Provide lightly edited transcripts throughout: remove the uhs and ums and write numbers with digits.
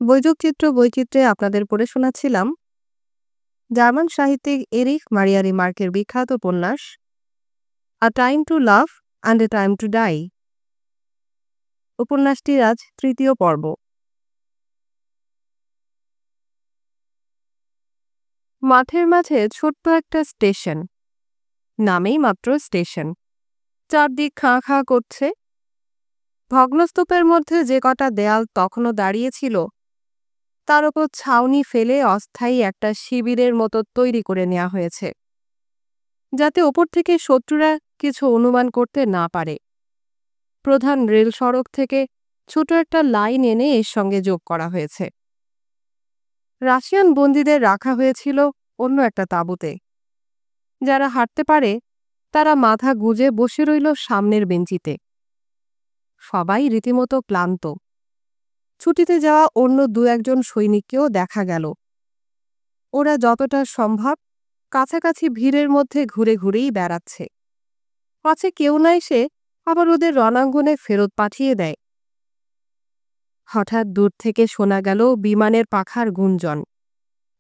বৈযোগচিত্র বৈচিত্র্যে আপনাদের পড়ে শোনাচ্ছিলাম জার্মান সাহিত্যিক এরিখ মারিয়া রিমার্কের বিখ্যাত উপন্যাস a time to love and a time to die. উপন্যাসটির আজ তৃতীয় পর্ব। মাঠের মাঝে ছোট্ট একটা স্টেশন, নামেই মাত্র স্টেশন। চারদিক খাঁ খাঁ করছে। ভগ্নস্তূপের মধ্যে যে কটা দেয়াল তখনও দাঁড়িয়েছিল তার ওপর ছাউনি ফেলে অস্থায়ী একটা শিবিরের মতো তৈরি করে নেওয়া হয়েছে, যাতে ওপর থেকে শত্রুরা কিছু অনুমান করতে না পারে। প্রধান রেল সড়ক থেকে ছোট একটা লাইন এনে এর সঙ্গে যোগ করা হয়েছে। রাশিয়ান বন্দীদের রাখা হয়েছিল অন্য একটা তাঁবুতে। যারা হাঁটতে পারে তারা মাথা গুজে বসে রইল সামনের বেঞ্চিতে। সবাই রীতিমতো ক্লান্ত। ছুটিতে যাওয়া অন্য দু একজন সৈনিককেও দেখা গেল। ওরা যতটা সম্ভব কাছাকাছি ভিড়ের মধ্যে ঘুরে ঘুরেই বেড়াচ্ছে। পাছে কেউ না এসে আবার ওদের রণাঙ্গনে ফেরত পাঠিয়ে দেয়। হঠাৎ দূর থেকে শোনা গেল বিমানের পাখার গুঞ্জন।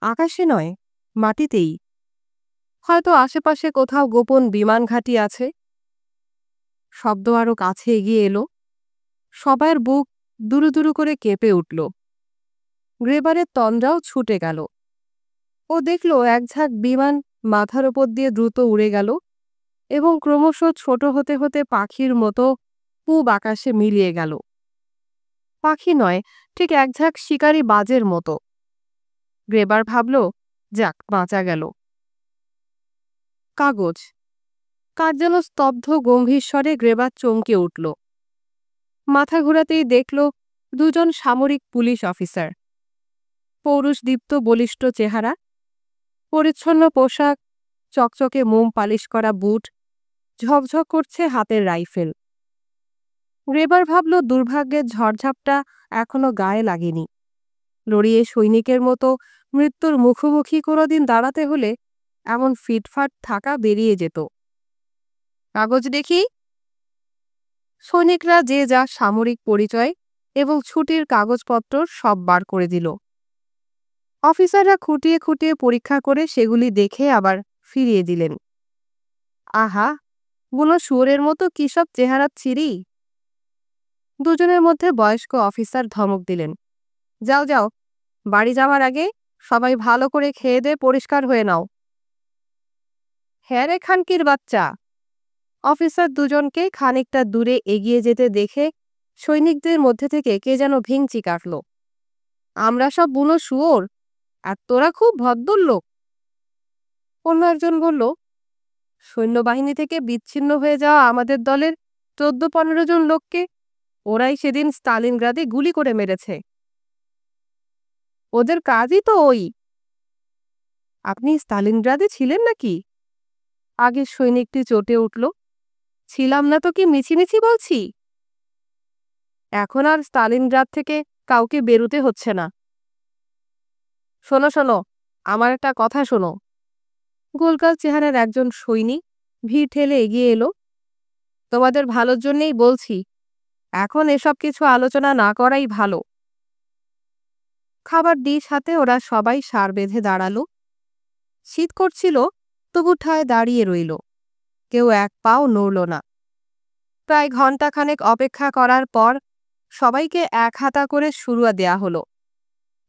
আকাশে নয়, মাটিতেই। হয়তো আশেপাশে কোথাও গোপন বিমান ঘাঁটি আছে। শব্দ আরও কাছে এগিয়ে এলো। সবার বুক দুরু দুরু করে কেঁপে উঠল। গ্রেবারের তন্দ্রাও ছুটে গেল। ও দেখল এক ঝাঁক বিমান মাথার ওপর দিয়ে দ্রুত উড়ে গেল এবং ক্রমশ ছোট হতে হতে পাখির মতো পূব আকাশে মিলিয়ে গেল। পাখি নয়, ঠিক এক ঝাঁক শিকারী বাজের মতো। গ্রেবার ভাবল, যাক, বাঁচা গেল। কাগজ। কার যেন স্তব্ধ গম্ভীর স্বরে গ্রেবার চমকে উঠল। মাথা ঘোরাতেই দেখল দুজন সামরিক পুলিশ অফিসার। পৌরুষদীপ্ত বলিষ্ঠ চেহারা, পরিচ্ছন্ন পোশাক, চকচকে মোম পালিশ করা বুট, ঝকঝক করছে হাতের রাইফেল। গ্রেবার ভাবল, দুর্ভাগ্যের ঝড়ঝাপটা এখনো গায়ে লাগেনি। লড়িয়ে সৈনিকের মতো মৃত্যুর মুখোমুখি কোনোদিন দাঁড়াতে হলে এমন ফিটফাট থাকা বেরিয়ে যেত। কাগজ দেখি। সৈনিকরা যে যা সামরিক পরিচয় এবং ছুটির কাগজপত্র সব বার করে দিল। অফিসাররা খুঁটিয়ে খুঁটিয়ে পরীক্ষা করে সেগুলি দেখে আবার ফিরিয়ে দিলেন। আহা, বুনো শুয়োরের মতো কী সব চেহারা ছিরি! দুজনের মধ্যে বয়স্ক অফিসার ধমক দিলেন, যাও যাও, বাড়ি যাওয়ার আগে সবাই ভালো করে খেয়ে দিয়ে পরিষ্কার হয়ে নাও। হ্যাঁ রে খানকির বাচ্চা! অফিসার দুজনকে খানিকটা দূরে এগিয়ে যেতে দেখে সৈনিকদের মধ্যে থেকে কে যেন ভিংচি কাটল। আমরা সব বুনো শুয়োর, আর তোরা খুব ভদ্রলোক। অন্য একজন বলল, সৈন্যবাহিনী থেকে বিচ্ছিন্ন হয়ে যাওয়া আমাদের দলের 14-15 জন লোককে ওরাই সেদিন স্টালিনগ্রাদে গুলি করে মেরেছে। ওদের কাজই তো ওই। আপনি স্টালিনগ্রাদে ছিলেন নাকি? আগের সৈনিকটি চটে উঠল, ছিলাম না তো কি মিছিমিছি বলছি? এখন আর স্টালিনগ্রাদ থেকে কাউকে বেরোতে হচ্ছে না। শোনো শোনো, আমার একটা কথা শোনো। গোলগাল চেহারার একজন সৈনিক ভিড় ঠেলে এগিয়ে এলো। তোমাদের ভালোর জন্যেই বলছি, এখন এসব কিছু আলোচনা না করাই ভালো। খাবার ডিশ হাতে ওরা সবাই সার বেঁধে দাঁড়ালো। শীত করছিল, তবু ঠায় দাঁড়িয়ে রইল। কেউ এক পাও নড়ল না। প্রায় ঘণ্টাখানেক অপেক্ষা করার পর সবাইকে এক হাতা করে শুরুয়া দেয়া হলো।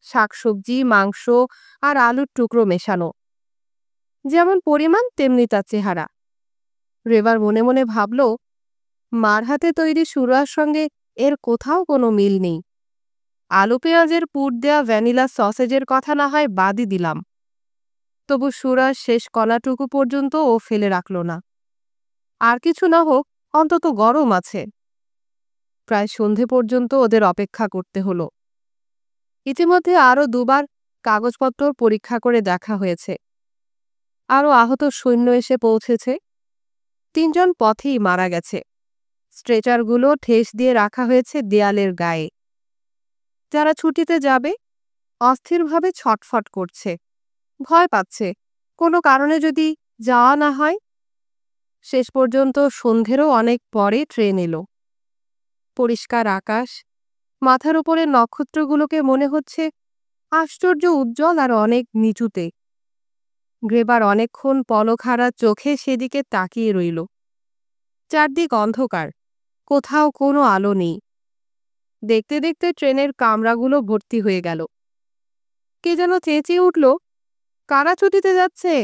শাকসবজি, মাংস আর আলুর টুকরো মেশানো। যেমন পরিমাণ তেমনি তার চেহারা। রেবার মনে মনে ভাবল, মার হাতে তৈরি শুরুয়ার সঙ্গে এর কোথাও কোনো মিল নেই। আলু পেঁয়াজের পুর দেয়া ভ্যানিলা সসেজের কথা না হয় বাদই দিলাম, তবু শুরুয়ার শেষ কণাটুকু পর্যন্ত ও ফেলে রাখল না। আর কিছু না হোক, অন্তত গরম আছে। প্রায় সন্ধে পর্যন্ত ওদের অপেক্ষা করতে হলো। ইতিমধ্যে আরও দুবার কাগজপত্র পরীক্ষা করে দেখা হয়েছে। আরও আহত সৈন্য এসে পৌঁছেছে। 3 জন পথেই মারা গেছে। স্ট্রেচারগুলো ঠেস দিয়ে রাখা হয়েছে দেয়ালের গায়ে। যারা ছুটিতে যাবে অস্থিরভাবে ছটফট করছে, ভয় পাচ্ছে কোনো কারণে যদি যাওয়া না হয়। শেষ পর্যন্ত সন্ধ্যেরও অনেক পরে ট্রেন এলো। পরিষ্কার আকাশ, মাথার উপরে নক্ষত্রগুলোকে মনে হচ্ছে আশ্চর্য উজ্জ্বল আর অনেক নিচুতে। গ্রেবার অনেকক্ষণ পলকহারা চোখে সেদিকে তাকিয়ে রইল। চারদিক অন্ধকার, কোথাও কোনো আলো নেই। দেখতে দেখতে ট্রেনের কামরাগুলো ভর্তি হয়ে গেল। কে যেন চেঁচিয়ে উঠল, কারা ছুটিতে যাচ্ছে?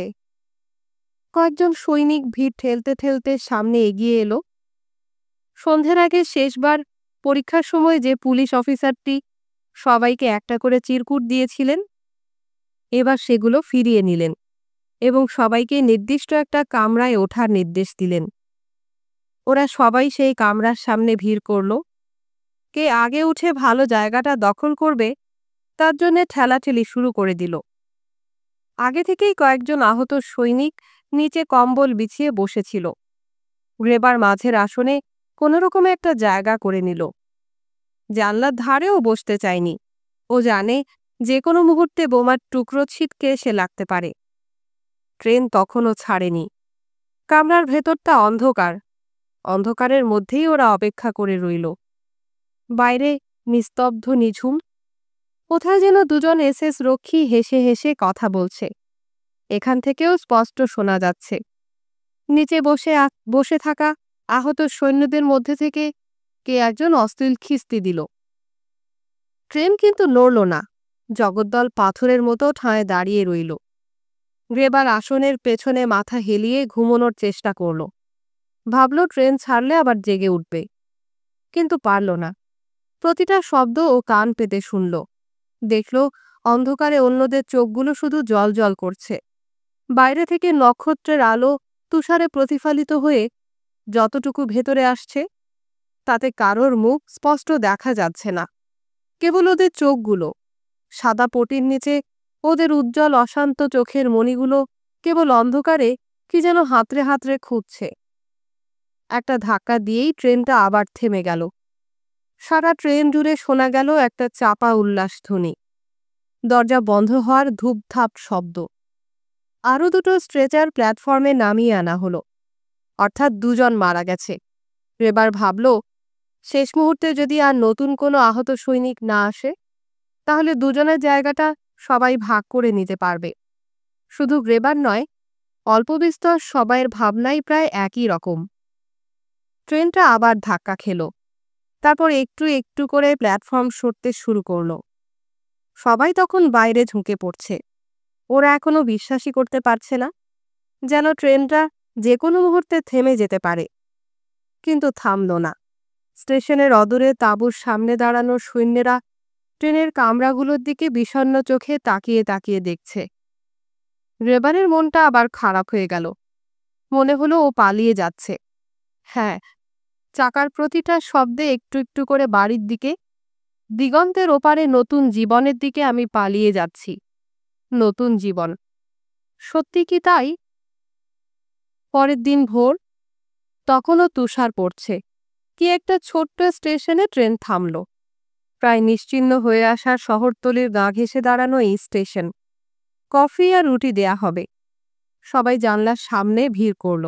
কয়েকজন সৈনিক ভিড় ঠেলতে ঠেলতে সামনে এগিয়ে এলো। সন্ধ্যের আগে শেষবার পরীক্ষার সময় যে পুলিশ অফিসারটি সবাইকে একটা করে চিরকুট দিয়েছিলেন, এবার সেগুলো ফিরিয়ে নিলেন এবং সবাইকে নির্দিষ্ট একটা কামরায় ওঠার নির্দেশ দিলেন। ওরা সবাই সেই কামরার সামনে ভিড় করল। কে আগে উঠে ভালো জায়গাটা দখল করবে তার জন্যে ঠেলাঠেলি শুরু করে দিল। আগে থেকেই কয়েকজন আহত সৈনিক নিচে কম্বল বিছিয়ে বসেছিল। গ্রেবার মাঝের আসনে কোনোরকমে একটা জায়গা করে নিল। জানলার ধারেও বসতে চায়নি। ও জানে যে কোনো মুহূর্তে বোমার টুকরো ছিটকে সে লাগতে পারে। ট্রেন তখনও ছাড়েনি। কামরার ভেতরটা অন্ধকার। অন্ধকারের মধ্যেই ওরা অপেক্ষা করে রইল। বাইরে নিস্তব্ধ নিঝুম। কোথায় যেন দুজন এসএস রক্ষী হেসে হেসে কথা বলছে। এখান থেকেও স্পষ্ট শোনা যাচ্ছে। নিচে বসে থাকা আহত সৈন্যদের মধ্যে থেকে কে একজন অশ্লীল খিস্তি দিল। ট্রেন কিন্তু নড়ল না। জগদ্দল পাথরের মতো ঠাঁয়ে দাঁড়িয়ে রইল। গ্রেবার আসনের পেছনে মাথা হেলিয়ে ঘুমোনোর চেষ্টা করল। ভাবল ট্রেন ছাড়লে আবার জেগে উঠবে, কিন্তু পারল না। প্রতিটা শব্দ ও কান পেতে শুনল। দেখল অন্ধকারে অন্যদের চোখগুলো শুধু জ্বলজ্বল করছে। বাইরে থেকে নক্ষত্রের আলো তুষারে প্রতিফলিত হয়ে যতটুকু ভেতরে আসছে তাতে কারোর মুখ স্পষ্ট দেখা যাচ্ছে না, কেবল ওদের চোখগুলো। সাদা পটির নিচে ওদের উজ্জ্বল অশান্ত চোখের মণিগুলো কেবল অন্ধকারে কি যেন হাতড়ে হাতড়ে খুঁজছে। একটা ধাক্কা দিয়েই ট্রেনটা আবার থেমে গেল। সারা ট্রেন জুড়ে শোনা গেল একটা চাপা উল্লাসধ্বনি, দরজা বন্ধ হওয়ার ধূপধাপ শব্দ। আরও দুটো স্ট্রেচার প্ল্যাটফর্মে নামিয়ে আনা হলো। অর্থাৎ দুজন মারা গেছে। গ্রেবার ভাবল, শেষ মুহূর্তে যদি আর নতুন কোনো আহত সৈনিক না আসে তাহলে দুজনের জায়গাটা সবাই ভাগ করে নিতে পারবে। শুধু গ্রেবার নয়, অল্প বিস্তর সবাইয়ের ভাবনাই প্রায় একই রকম। ট্রেনটা আবার ধাক্কা খেল। তারপর একটু একটু করে প্ল্যাটফর্ম সরতে শুরু করল। সবাই তখন বাইরে ঝুঁকে পড়ছে। ওরা এখনো বিশ্বাসই করতে পারছে না, যেন ট্রেনটা যে কোনো মুহূর্তে থেমে যেতে পারে। কিন্তু থামল না। স্টেশনের অদূরে তাঁবুর সামনে দাঁড়ানো সৈন্যেরা ট্রেনের কামরাগুলোর দিকে বিষণ্ণ চোখে তাকিয়ে তাকিয়ে দেখছে। গ্রেবারের মনটা আবার খারাপ হয়ে গেল। মনে হলো ও পালিয়ে যাচ্ছে। হ্যাঁ, চাকার প্রতিটা শব্দে একটু একটু করে বাড়ির দিকে, দিগন্তের ওপারে নতুন জীবনের দিকে আমি পালিয়ে যাচ্ছি। নতুন জীবন। সত্যি কি তাই? পরের দিন ভোর, তখনও তুষার পড়ছে। কি একটা ছোট্ট স্টেশনে ট্রেন থামল। প্রায় নিশ্চিহ্ন হয়ে আসা শহরতলির গা ঘেঁষে দাঁড়ানো এই স্টেশন। কফি আর রুটি দেয়া হবে। সবাই জানলার সামনে ভিড় করল।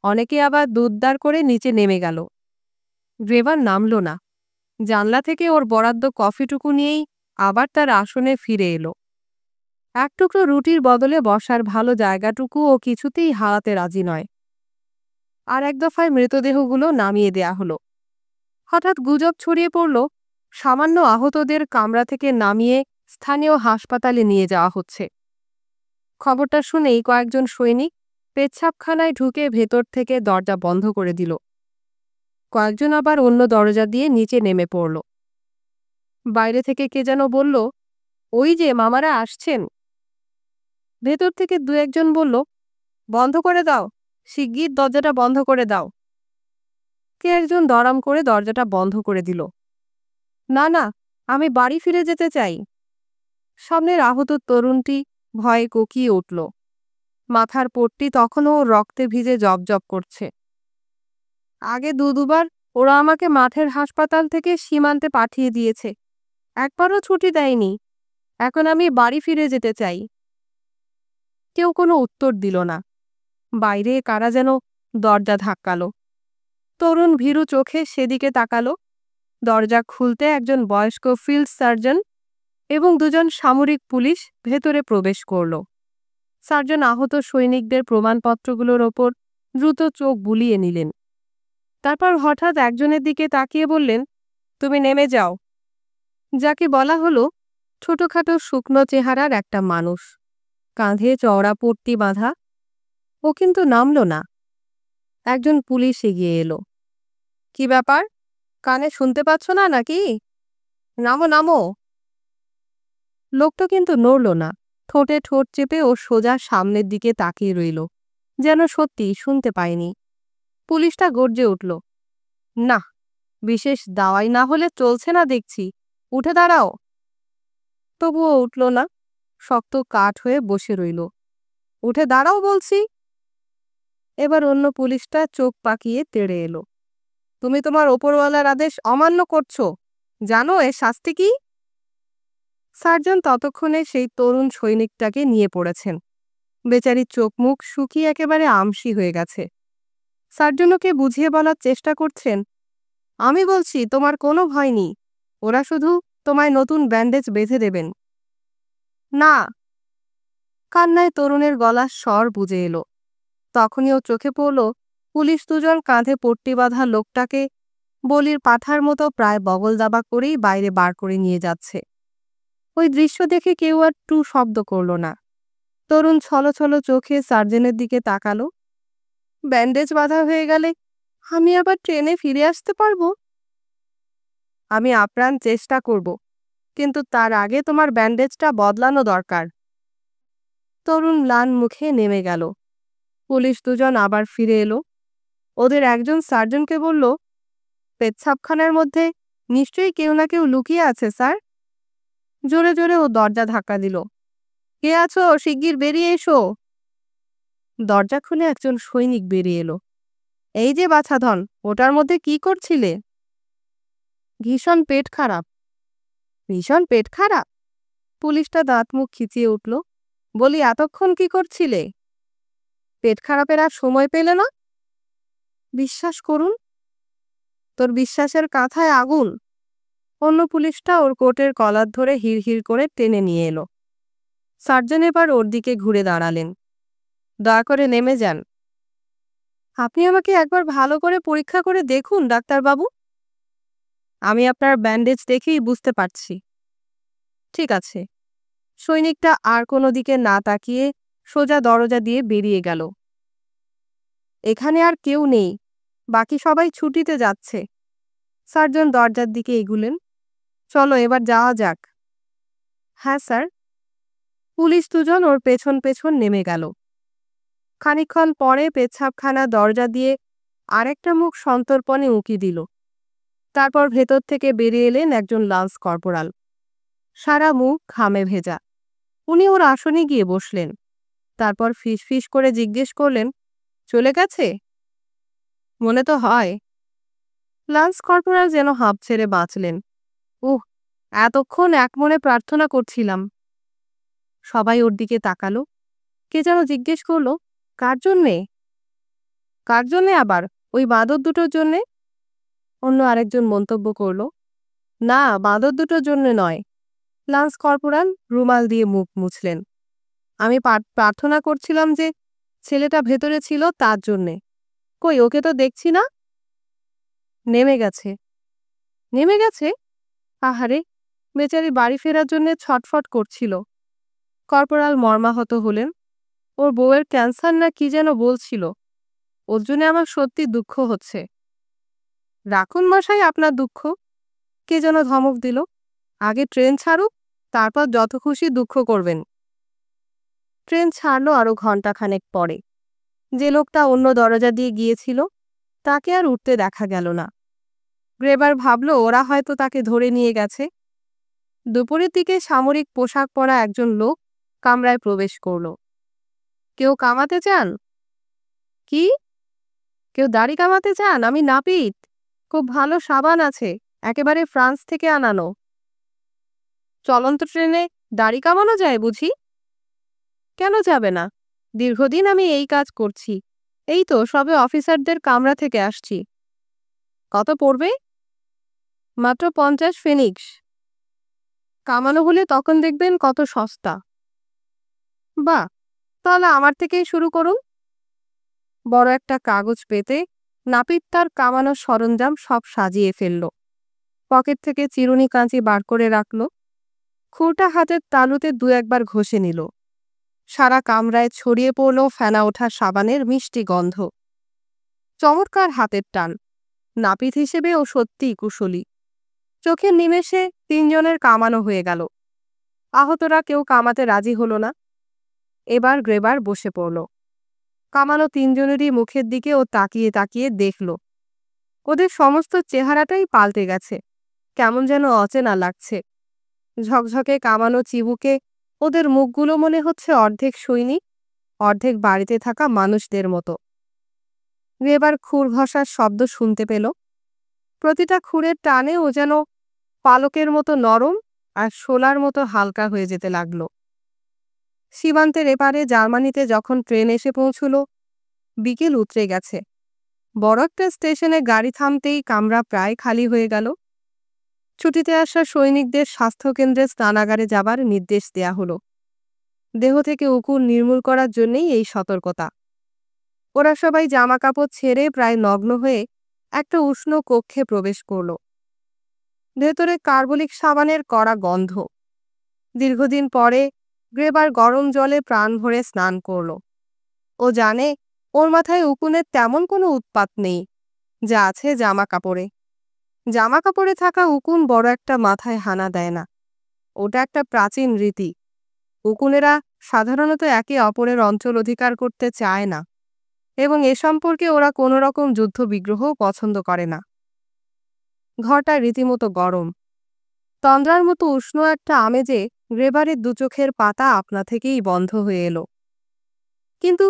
অনেকে আবার দুধদার করে নিচে নেমে গেল। গ্রেবার নামল না। জানলা থেকে ওর বরাদ্দ কফিটুকু নিয়েই আবার তার আসনে ফিরে এলো। এক টুকরো রুটির বদলে বসার ভালো জায়গাটুকু ও কিছুতেই হারাতে রাজি নয়। আর এক দফায় মৃতদেহগুলো নামিয়ে দেয়া হলো। হঠাৎ গুজব ছড়িয়ে পড়ল, সামান্য আহতদের কামরা থেকে নামিয়ে স্থানীয় হাসপাতালে নিয়ে যাওয়া হচ্ছে। খবরটা শুনেই কয়েকজন সৈনিক পেচ্ছাবখানায় ঢুকে ভেতর থেকে দরজা বন্ধ করে দিল। কয়েকজন আবার অন্য দরজা দিয়ে নিচে নেমে পড়ল। বাইরে থেকে কে যেন বলল, ওই যে মামারা আসছেন। ভেতর থেকে দু একজন বলল, বন্ধ করে দাও, শিগগির দরজাটা বন্ধ করে দাও। কে একজন দরাম করে দরজাটা বন্ধ করে দিল। না না, আমি বাড়ি ফিরে যেতে চাই। সামনের আহত তরুণটি ভয়ে কোকিয়ে উঠল। মাথার পট্টি তখনও রক্তে ভিজে জবজব করছে। আগে দুবার ওরা আমাকে মাঠের হাসপাতাল থেকে সীমান্তে পাঠিয়ে দিয়েছে, একবারও ছুটি দেয়নি। এখন আমি বাড়ি ফিরে যেতে চাই। কেউ কোনো উত্তর দিল না। বাইরে কারা যেন দরজা ধাক্কালো। তরুণ ভীরু চোখে সেদিকে তাকালো। দরজা খুলতে একজন বয়স্ক ফিল্ড সার্জন এবং দুজন সামরিক পুলিশ ভেতরে প্রবেশ করল। সার্জন আহত সৈনিকদের প্রমাণপত্রগুলোর ওপর দ্রুত চোখ বুলিয়ে নিলেন। তারপর হঠাৎ একজনের দিকে তাকিয়ে বললেন, তুমি নেমে যাও। যাকে বলা হলো ছোটখাটো শুকনো চেহারার একটা মানুষ, কাঁধে চওড়া পট্টি বাঁধা। ও কিন্তু নামল না। একজন পুলিশ এগিয়ে এলো। কি ব্যাপার, কানে শুনতে পাচ্ছ না নাকি? নামো নামো। লোকটা কিন্তু নড়ল না। ঠোঁটে ঠোঁট চেপে ও সোজা সামনের দিকে তাকিয়ে রইল, যেন সত্যি শুনতে পায়নি। পুলিশটা গর্জে উঠল, না, বিশেষ দাওয়াই না হলে চলছে না দেখছি, উঠে দাঁড়াও। তবুও উঠল না, শক্ত কাঠ হয়ে বসে রইল। উঠে দাঁড়াও বলছি। এবার অন্য পুলিশটা চোখ পাকিয়ে তেড়ে এলো। তুমি তোমার ওপরওয়ালার আদেশ অমান্য করছো, জানো এর শাস্তি কি? সার্জন ততক্ষণে সেই তরুণ সৈনিকটাকে নিয়ে পড়েছেন। বেচারির চোখ মুখ শুকিয়ে একেবারে আমসি হয়ে গেছে। সার্জনকে বুঝিয়ে বলার চেষ্টা করছেন, আমি বলছি তোমার কোনো ভয় নেই, ওরা শুধু তোমায় নতুন ব্যান্ডেজ বেঁধে দেবেন। না। কান্নায় তরুণের গলার স্বর বুঝে এলো। তখনই ও চোখে পড়ল পুলিশ দুজন কাঁধে পট্টি বাঁধা লোকটাকে বলির পাঠার মতো প্রায় বগল দাবা করেই বাইরে বার করে নিয়ে যাচ্ছে। ওই দৃশ্য দেখে কেউ আর টু শব্দ করল না। তরুণ ছলছল চোখে সার্জেনের দিকে তাকালো। ব্যান্ডেজ বাঁধা হয়ে গেলে আমি আবার ট্রেনে ফিরে আসতে পারবো? আমি আপ্রাণ চেষ্টা করব, কিন্তু তার আগে তোমার ব্যান্ডেজটা বদলানো দরকার। তরুণ ম্লান মুখে নেমে গেল। পুলিশ দুজন আবার ফিরে এলো। ওদের একজন সার্জনকে বলল, পেচ্ছাবখানার মধ্যে নিশ্চয়ই কেউ না কেউ লুকিয়ে আছে স্যার। জোরে জোরে ও দরজা ধাক্কা দিল। কে আছো, শিগগির বেরিয়ে এসো। দরজা খুলে একজন সৈনিক বেরিয়ে এলো। এই যে বাছাধন, ওটার মধ্যে কি করছিলে? ভীষণ পেট খারাপ। ভীষণ পেট খারাপ? পুলিশটা দাঁত মুখ খিচিয়ে উঠল। বলি, এতক্ষণ কি করছিলে? পেট খারাপের আর সময় পেলে না? বিশ্বাস করুন। তোর বিশ্বাসের কাঁথায় আগুন। অন্য পুলিশটা ওর কোটের কলার ধরে হিড়হিড় করে টেনে নিয়ে এলো। সার্জন এবার ওর দিকে ঘুরে দাঁড়ালেন। দয়া করে নেমে যান। আপনি আমাকে একবার ভালো করে পরীক্ষা করে দেখুন ডাক্তারবাবু। আমি আপনার ব্যান্ডেজ দেখেই বুঝতে পারছি। ঠিক আছে। সৈনিকটা আর কোনো দিকে না তাকিয়ে সোজা দরজা দিয়ে বেরিয়ে গেল। এখানে আর কেউ নেই, বাকি সবাই ছুটিতে যাচ্ছে। সার্জন দরজার দিকে এগুলেন। চলো এবার যাওয়া যাক। হ্যাঁ স্যার। পুলিশ দুজন ওর পেছন পেছন নেমে গেল। খানিকক্ষণ পরে পেচ্ছাবখানা দরজা দিয়ে আরেকটা মুখ সন্তর্পণে উঁকি দিল। তারপর ভেতর থেকে বেরিয়ে এলেন একজন লান্স কর্পোরাল। সারা মুখ ঘামে ভেজা। উনি ওর আসনে গিয়ে বসলেন। তারপর ফিসফিস করে জিজ্ঞেস করলেন, চলে গেছে? মনে তো হয়। লান্স কর্পোরাল যেন হাঁপ ছেড়ে বাঁচলেন। এতক্ষণ এক মনে প্রার্থনা করছিলাম। সবাই ওর দিকে তাকালো। কে যেন জিজ্ঞেস করলো, কার জন্যে? কার জন্যে আবার? ওই বাঁদর দুটোর জন্যে। অন্য আরেকজন মন্তব্য করল, না, বাঁদর দুটোর জন্য নয়। লান্স কর্পোরাল রুমাল দিয়ে মুখ মুছলেন। আমি প্রার্থনা করছিলাম যে ছেলেটা ভেতরে ছিল তার জন্যে। কই, ওকে তো দেখছি না। নেমে গেছে। নেমে গেছে? আহারে, বেচারি বাড়ি ফেরার জন্যে ছটফট করছিল। কর্পোরাল মর্মাহত হলেন। ওর বউয়ের ক্যান্সার না কি যেন বলছিল। ওর জন্য আমার সত্যি দুঃখ হচ্ছে। রাখুন মশাই আপনার দুঃখ। কে যেন ধমক দিল, আগে ট্রেন ছাড়ুক, তারপর যত খুশি দুঃখ করবেন। ট্রেন ছাড়লো আরো ঘণ্টাখানেক পরে। যে লোকটা অন্য দরজা দিয়ে গিয়েছিল তাকে আর উঠতে দেখা গেল না। গ্রেবার ভাবল ওরা হয়তো তাকে ধরে নিয়ে গেছে। দুপুরের দিকে সামরিক পোশাক পরা একজন লোক কামরায় প্রবেশ করল। কেউ কামাতে চান? কি? কেউ দাড়ি কামাতে চান? আমি নাপিত। খুব ভালো সাবান আছে, একেবারে ফ্রান্স থেকে আনানো। চলন্ত ট্রেনে দাড়ি কামানো যায় বুঝি? কেন যাবে না? দীর্ঘদিন আমি এই কাজ করছি। এই তো সবে অফিসারদের কামরা থেকে আসছি। কত পড়বে? মাত্র 50 ফিনিক্স। কামানো হলে তখন দেখবেন কত সস্তা। বাহ, তাহলে আমার থেকেই শুরু করুন। বড় একটা কাগজ পেতে নাপিত তার কামানোর সরঞ্জাম সব সাজিয়ে ফেলল। পকেট থেকে চিরুনি কাঁচি বার করে রাখল। খুঁটা হাতের তালুতে দু একবার ঘষে নিল। সারা কামরায় ছড়িয়ে পড়ল ফেনা ওঠা সাবানের মিষ্টি গন্ধ। চমৎকার হাতের টান। নাপিত হিসেবে ও সত্যিই কুশলী। চোখের নিমেষে 3 জনের কামানো হয়ে গেল। আহতরা কেউ কামাতে রাজি হল না। এবার গ্রেবার বসে পড়ল। কামানো 3 জনেরই মুখের দিকে ও তাকিয়ে তাকিয়ে দেখল। ওদের সমস্ত চেহারাটাই পাল্টে গেছে। কেমন যেন অচেনা লাগছে। ঝকঝকে কামানো চিবুকে ওদের মুখগুলো মনে হচ্ছে অর্ধেক সৈনিক, অর্ধেক বাড়িতে থাকা মানুষদের মতো। গ্রেবার খুর ঘষার শব্দ শুনতে পেল। প্রতিটা খুরের টানে ও যেন পালকের মতো নরম আর শোলার মতো হালকা হয়ে যেতে লাগল। সীমান্তের এপারে জার্মানিতে যখন ট্রেন এসে পৌঁছল, বিকেল উতরে গেছে। বড় একটা স্টেশনে গাড়ি থামতেই কামরা প্রায় খালি হয়ে গেল। ছুটিতে আসা সৈনিকদের স্বাস্থ্যকেন্দ্রে স্নানাগারে যাবার নির্দেশ দেয়া হলো। দেহ থেকে উকুন নির্মূল করার জন্যই এই সতর্কতা। ওরা সবাই জামাকাপড় ছেড়ে প্রায় নগ্ন হয়ে একটা উষ্ণ কক্ষে প্রবেশ করল। ভেতরে কার্বলিক সাবানের কড়া গন্ধ। দীর্ঘদিন পরে গ্রেবার গরম জলে প্রাণ ভরে স্নান করল। ও জানে ওর মাথায় উকুনের তেমন কোনো উৎপাত নেই, যা আছে জামা কাপড়ে। জামা কাপড়ে থাকা উকুন বড় একটা মাথায় হানা দেয় না। ওটা একটা প্রাচীন রীতি। উকুনেরা সাধারণত একে অপরের অঞ্চল অধিকার করতে চায় না, এবং এ সম্পর্কে ওরা কোনো রকম যুদ্ধ বিগ্রহ পছন্দ করে না। ঘরটা রীতিমতো গরম। তন্দ্রার মতো উষ্ণ একটা আমেজে গ্রেবারের দু চোখের পাতা আপনা থেকেই বন্ধ হয়ে এলো। কিন্তু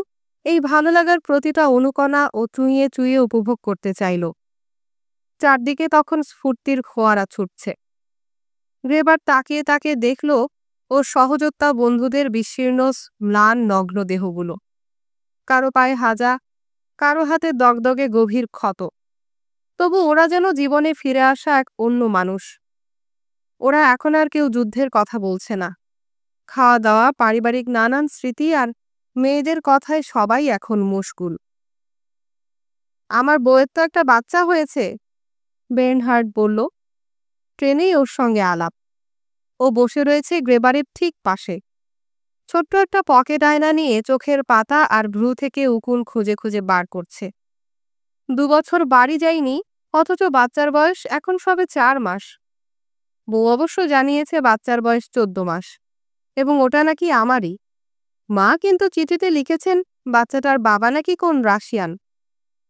এই ভালো লাগার প্রতিটা অনুকণা ও চুইয়ে চুইয়ে উপভোগ করতে চাইল। চারদিকে তখন স্ফূর্তির ফোয়ারা ছুটছে। গ্রেবার তাকিয়ে তাকিয়ে দেখল ওর সহযোদ্ধা বন্ধুদের বিশীর্ণ ম্লান নগ্ন দেহগুলো। কারো পায়ে হাজা, কারো হাতে দগদগে গভীর ক্ষত। তবু ওরা যেন জীবনে ফিরে আসা এক অন্য মানুষ। ওরা এখন আর কেউ যুদ্ধের কথা বলছে না। খাওয়া দাওয়া, পারিবারিক নানান স্মৃতি আর মেয়েদের কথায় সবাই এখন মশগুল। আমার বউয়ের তো একটা বাচ্চা হয়েছে, বের্নহার্ড বলল। ট্রেনেই ওর সঙ্গে আলাপ। ও বসে রয়েছে গ্রেবারের ঠিক পাশে। ছোট্ট একটা পকেট আয়না নিয়ে চোখের পাতা আর ভ্রু থেকে উকুন খুঁজে খুঁজে বার করছে। 2 বছর বাড়ি যায়নি, অথচ বাচ্চার বয়স এখন সবে 4 মাস। বউ অবশ্য জানিয়েছে বাচ্চার বয়স 14 মাস, এবং ওটা নাকি আমারই। মা কিন্তু চিঠিতে লিখেছেন বাচ্চাটার বাবা নাকি কোন রাশিয়ান।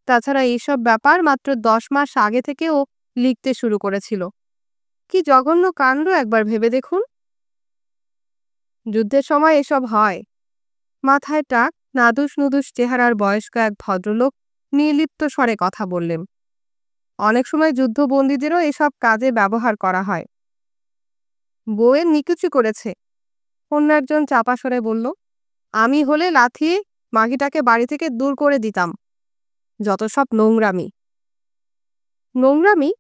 তাছাড়া এইসব ব্যাপার মাত্র 10 মাস আগে থেকে ও লিখতে শুরু করেছিল। কি জঘন্য কাণ্ড একবার ভেবে দেখুন। যুদ্ধের সময় এসব হয়। মাথায় টাক, নাদুস নুদুস চেহারার বয়স্ক এক ভদ্রলোক নির্লিপ্ত স্বরে কথা বললেন। অনেক সময় যুদ্ধবন্দীদেরও এসব কাজে ব্যবহার করা হয়। বউয়ের নিকুচি করেছে, অন্য একজন চাপা স্বরে বলল। আমি হলে লাথিয়ে মাগিটাকে বাড়ি থেকে দূর করে দিতাম। যত সব নোংরামি। নোংরামি?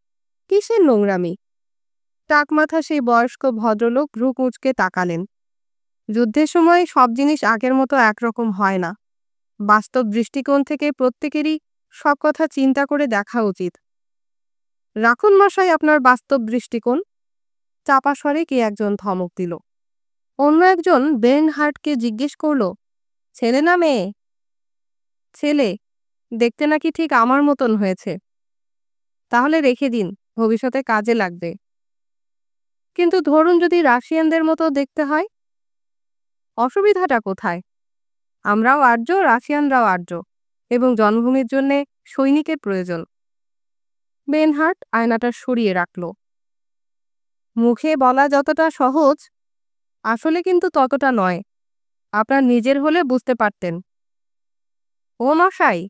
কিসের নোংরামি? টাকমাথা সেই বয়স্ক ভদ্রলোক ভ্রু কুঁচকে তাকালেন। যুদ্ধের সময় সব জিনিস আগের মতো একরকম হয় না। বাস্তব দৃষ্টিকোণ থেকে প্রত্যেকেরই সব কথা চিন্তা করে দেখা উচিত। রাখুন মশাই আপনার বাস্তব দৃষ্টিকোণ, চাপা স্বরে কে একজন ধমক দিল। অন্য একজন বের্নহার্ডকে জিজ্ঞেস করল, ছেলে না মেয়ে? ছেলে। দেখতে নাকি ঠিক আমার মতন হয়েছে। তাহলে রেখে দিন, ভবিষ্যতে কাজে লাগবে। কিন্তু ধরুন যদি রাশিয়ানদের মতো দেখতে হয়? অসুবিধাটা কোথায়? আমরাও আর্য, রাশিয়ানরাও আর্য, এবং জন্মভূমির জন্যে সৈনিকের প্রয়োজন। বের্নহার্ড আয়নাটা সরিয়ে রাখল। মুখে বলা যতটা সহজ, আসলে কিন্তু ততটা নয়। আপনার নিজের হলে বুঝতে পারতেন। ও মশাই,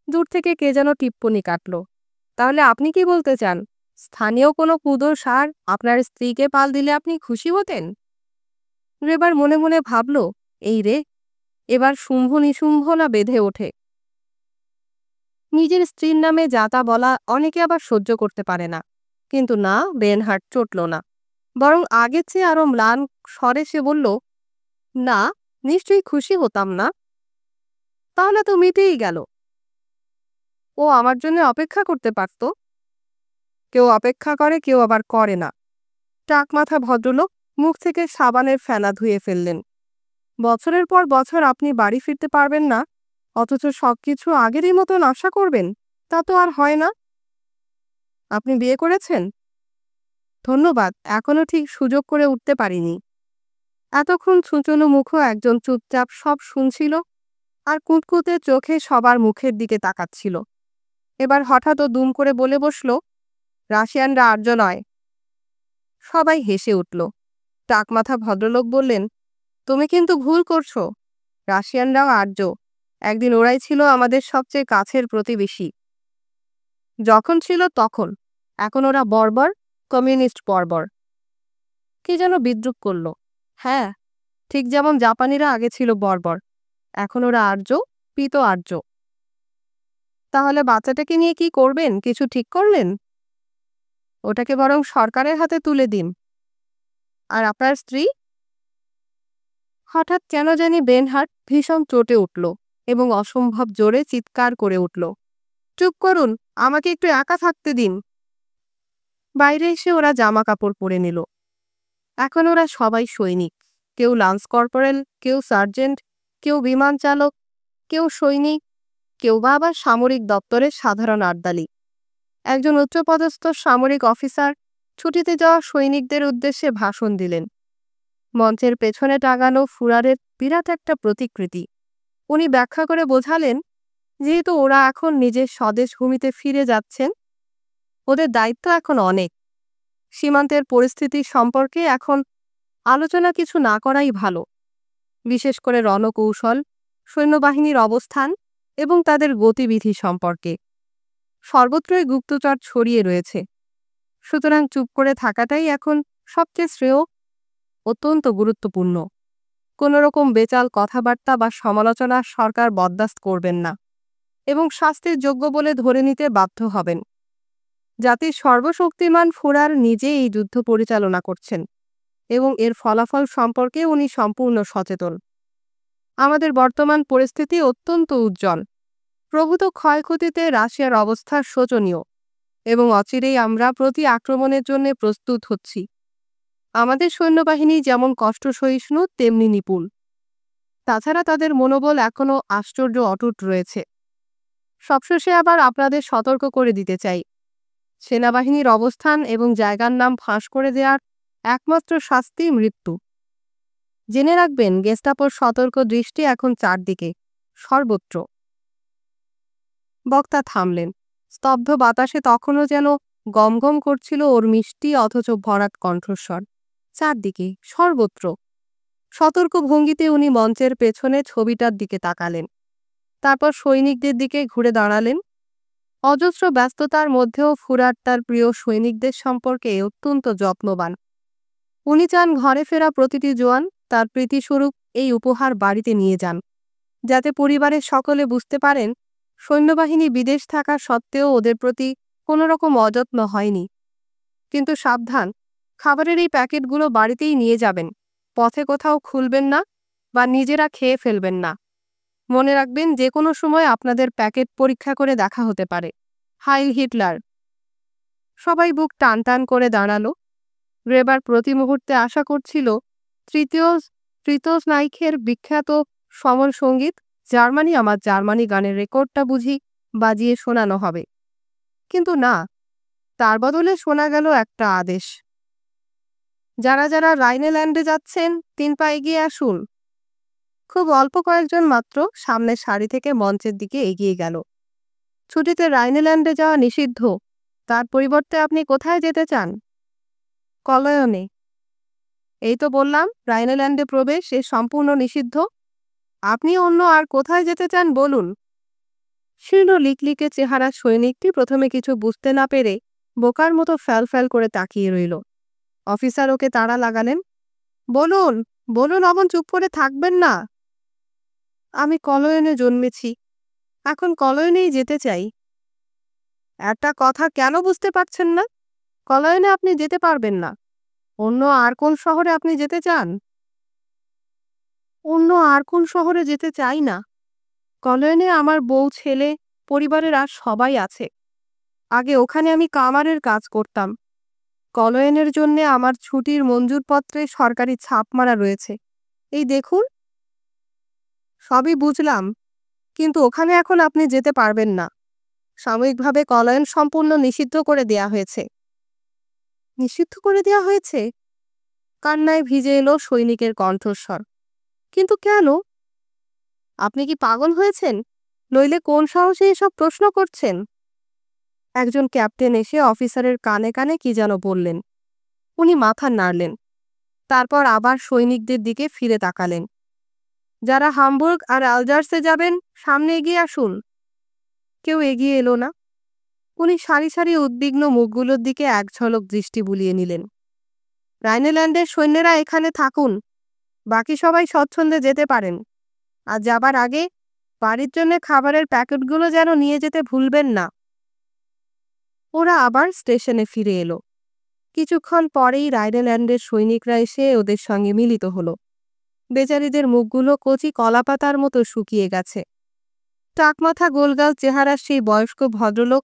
দূর থেকে কে যেন টিপ্পনি কাটল। তাহলে আপনি কি বলতে চান, স্থানীয় কোনো কুদোর ষাঁড় আপনার স্ত্রীকে পাল দিলে আপনি খুশি হতেন? গ্রেবার মনে মনে ভাবল, এই রে, এবার শুম্ভ নিশুম্ভ না বেঁধে ওঠে। নিজের স্ত্রীর নামে যাতা বলা অনেকে আবার সহ্য করতে পারে না। কিন্তু না, বেনহার্ট চটল না, বরং আগের চেয়ে আরো ম্লান স্বরে সে বলল, না, নিশ্চয়ই খুশি হতাম না। তাহলে তো মিটেই গেল। ও আমার জন্য অপেক্ষা করতে পারত। কেউ অপেক্ষা করে, কেউ আবার করে না। টাক মাথা ভদ্রলোক মুখ থেকে সাবানের ফেনা ধুয়ে ফেললেন। বছরের পর বছর আপনি বাড়ি ফিরতে পারবেন না, অথচ সবকিছু আগেরই মতন আশা করবেন, তা তো আর হয় না। আপনি বিয়ে করেছেন? ধন্যবাদ, এখনো ঠিক সুযোগ করে উঠতে পারিনি। এতক্ষণ ছুঁচনো মুখও একজন চুপচাপ সব শুনছিল আর কুঁতকুঁতে চোখে সবার মুখের দিকে তাকাচ্ছিল। এবার হঠাৎ ও দুম করে বলে বসল, রাশিয়ানরা আর্য নয়। সবাই হেসে উঠল। টাকমাথা ভদ্রলোক বললেন, তুমি কিন্তু ভুল করছো। রাশিয়ানরাও আর্য। একদিন ওরাই ছিল আমাদের সবচেয়ে কাছের প্রতিবেশী। যখন ছিল তখন। এখন ওরা বর্বর, কমিউনিস্ট বর্বর। কি যেন বিদ্রূপ করল। হ্যাঁ, ঠিক যেমন জাপানিরা আগে ছিল বর্বর, এখন ওরা আর্য, পিত আর্য। তাহলে বাচ্চাটাকে নিয়ে কি করবেন, কিছু ঠিক করলেন? ওটাকে বরং সরকারের হাতে তুলে দিন। আর আপনার স্ত্রী? হঠাৎ কেন জানি বেনহার্ট ভীষণ চটে উঠল এবং অসম্ভব জোরে চিৎকার করে উঠল, চুপ করুন, আমাকে একটু একা থাকতে দিন। বাইরে এসে ওরা জামা কাপড় পরে নিল। এখন ওরা সবাই সৈনিক, কেউ লান্স কর্পোরাল, কেউ সার্জেন্ট, কেউ বিমান চালক, কেউ সৈনিক, কেউ বা আবার সামরিক দপ্তরের সাধারণ আর্দালি। একজন উচ্চপদস্থ সামরিক অফিসার ছুটিতে যাওয়া সৈনিকদের উদ্দেশ্যে ভাষণ দিলেন। মঞ্চের পেছনে টাঙানো ফুরারের বিরাট একটা প্রতিকৃতি। উনি ব্যাখ্যা করে বোঝালেন, যেহেতু ওরা এখন নিজের স্বদেশ ভূমিতে ফিরে যাচ্ছেন, ওদের দায়িত্ব এখন অনেক। সীমান্তের পরিস্থিতি সম্পর্কে এখন আলোচনা কিছু না করাই ভালো, বিশেষ করে রণকৌশল, সৈন্যবাহিনীর অবস্থান এবং তাদের গতিবিধি সম্পর্কে। সর্বত্রই গুপ্তচর ছড়িয়ে রয়েছে, সুতরাং চুপ করে থাকাটাই এখন সবচেয়ে শ্রেয়, অত্যন্ত গুরুত্বপূর্ণ। কোনোরকম বেচাল কথাবার্তা বা সমালোচনা সরকার বরদাস্ত করবেন না এবং শাস্তির যোগ্য বলে ধরে নিতে বাধ্য হবেন। জাতির সর্বশক্তিমান ফুরার নিজে এই যুদ্ধ পরিচালনা করছেন এবং এর ফলাফল সম্পর্কে উনি সম্পূর্ণ সচেতন। আমাদের বর্তমান পরিস্থিতি অত্যন্ত উজ্জ্বল। প্রভূত ক্ষয়ক্ষতিতে রাশিয়ার অবস্থা শোচনীয় এবং অচিরেই আমরা প্রতি আক্রমণের জন্য প্রস্তুত হচ্ছি। আমাদের সৈন্যবাহিনী যেমন কষ্ট সহিষ্ণু তেমনি নিপুণ। তাছাড়া তাদের মনোবল এখনও আশ্চর্য অটুট রয়েছে। সবশেষে আবার আপনাদের সতর্ক করে দিতে চাই, সেনাবাহিনীর অবস্থান এবং জায়গার নাম ফাঁস করে দেওয়ার একমাত্র শাস্তি মৃত্যু। জেনে রাখবেন, গেস্টাপোর সতর্ক দৃষ্টি এখন চারদিকে, সর্বত্র। বক্তা থামলেন। স্তব্ধ বাতাসে তখনও যেন গমগম করছিল ওর মিষ্টি অথচ ভরাট কণ্ঠস্বর। চারদিকে, সর্বত্র। সতর্ক ভঙ্গিতে উনি মঞ্চের পেছনে ছবিটার দিকে তাকালেন, তারপর সৈনিকদের দিকে ঘুরে দাঁড়ালেন। অজস্র ব্যস্ততার মধ্যেও ফুরার তার প্রিয় সৈনিকদের সম্পর্কে অত্যন্ত যত্নবান। উনি চান ঘরে ফেরা প্রতিটি জোয়ান তার প্রীতিস্বরূপ এই উপহার বাড়িতে নিয়ে যান, যাতে পরিবারের সকলে বুঝতে পারেন সৈন্যবাহিনী বিদেশ থাকা সত্ত্বেও ওদের প্রতি কোনো রকম অযত্ন হয়নি। কিন্তু সাবধান, খাবারের এই প্যাকেটগুলো বাড়িতেই নিয়ে যাবেন, পথে কোথাও খুলবেন না বা নিজেরা খেয়ে ফেলবেন না। মনে রাখবেন, যে কোনো সময় আপনাদের প্যাকেট পরীক্ষা করে দেখা হতে পারে। হাইল হিটলার। সবাই বুক টান টান করে দাঁড়ালো। গ্রেবার প্রতি মুহূর্তে আশা করছিল তৃতীয় নাইকের বিখ্যাত সমর সঙ্গীত জার্মানি আমার জার্মানি গানের রেকর্ডটা বুঝি বাজিয়ে শোনানো হবে। কিন্তু না, তার বদলে শোনা গেল একটা আদেশ, যারা যারা রাইনেল্যান্ডে যাচ্ছেন 3 পা এগিয়ে আসুন। খুব অল্প কয়েকজন মাত্র সামনের সারি থেকে মঞ্চের দিকে এগিয়ে গেল। ছুটিতে রাইনেল্যান্ডে যাওয়া নিষিদ্ধ, তার পরিবর্তে আপনি কোথায় যেতে চান? কলয়নে। এই তো বললাম, রাইনেল্যান্ডে প্রবেশ এ সম্পূর্ণ নিষিদ্ধ। আপনি অন্য আর কোথায় যেতে চান বলুন। শীর্ণ লিকলিকে চেহারা সৈনিকটি প্রথমে কিছু বুঝতে না পেরে বোকার মতো ফ্যাল করে তাকিয়ে রইল। অফিসার ওকে তাড়া লাগালেন, বলুন বলুন, অমন চুপ করে থাকবেন না। আমি কলয়নে জন্মেছি, এখন কলয়নেই যেতে চাই। একটা কথা কেন বুঝতে পারছেন না? কলয়নে আপনি যেতে পারবেন না। অন্য আর কোন শহরে আপনি যেতে চান? অন্য আর কোন শহরে যেতে চাই না। কলয়নে আমার বউ, ছেলে, পরিবারের আর সবাই আছে। আগে ওখানে আমি কামারের কাজ করতাম। কলয়নের জন্যে আমার ছুটির মঞ্জুরপত্রে সরকারি ছাপ মারা রয়েছে। এই দেখুন। সবই বুঝলাম, কিন্তু ওখানে এখন আপনি যেতে পারবেন না। সাময়িকভাবে কলয়ন সম্পূর্ণ নিষিদ্ধ করে দেয়া হয়েছে। নিষিদ্ধ করে দেয়া হয়েছে? কান্নায় ভিজে এলো সৈনিকের কণ্ঠস্বর। কিন্তু কেন? আপনি কি পাগল হয়েছেন? নইলে কোন সাহসে এসব প্রশ্ন করছেন? একজন ক্যাপ্টেন এসে অফিসারের কানে কানে কি যেন বললেন। উনি মাথা নাড়লেন। তারপর আবার সৈনিকদের দিকে ফিরে তাকালেন। যারা হামবুর্গ আর আলজার্সে যাবেন, সামনে এগিয়ে আসুন। কেউ এগিয়ে এলো না। উনি সারি সারি উদ্বিগ্ন মুখগুলোর দিকে এক ঝলক দৃষ্টি বুলিয়ে নিলেন। রাইনেল্যান্ডের সৈন্যরা এখানে থাকুন। বাকি সবাই স্বচ্ছন্দে যেতে পারেন। আর যাবার আগে বাড়ির জন্য খাবারের প্যাকেটগুলো যেন নিয়ে যেতে ভুলবেন না। ওরা আবার স্টেশনে ফিরে এলো। কিছুক্ষণ পরেই রাইনেল্যান্ডের সৈনিকরা এসে ওদের সঙ্গে মিলিত হলো। বেচারীদের মুখগুলো কচি কলাপাতার মতো শুকিয়ে গেছে। টাকমাথা গোলগাল চেহারার সেই বয়স্ক ভদ্রলোক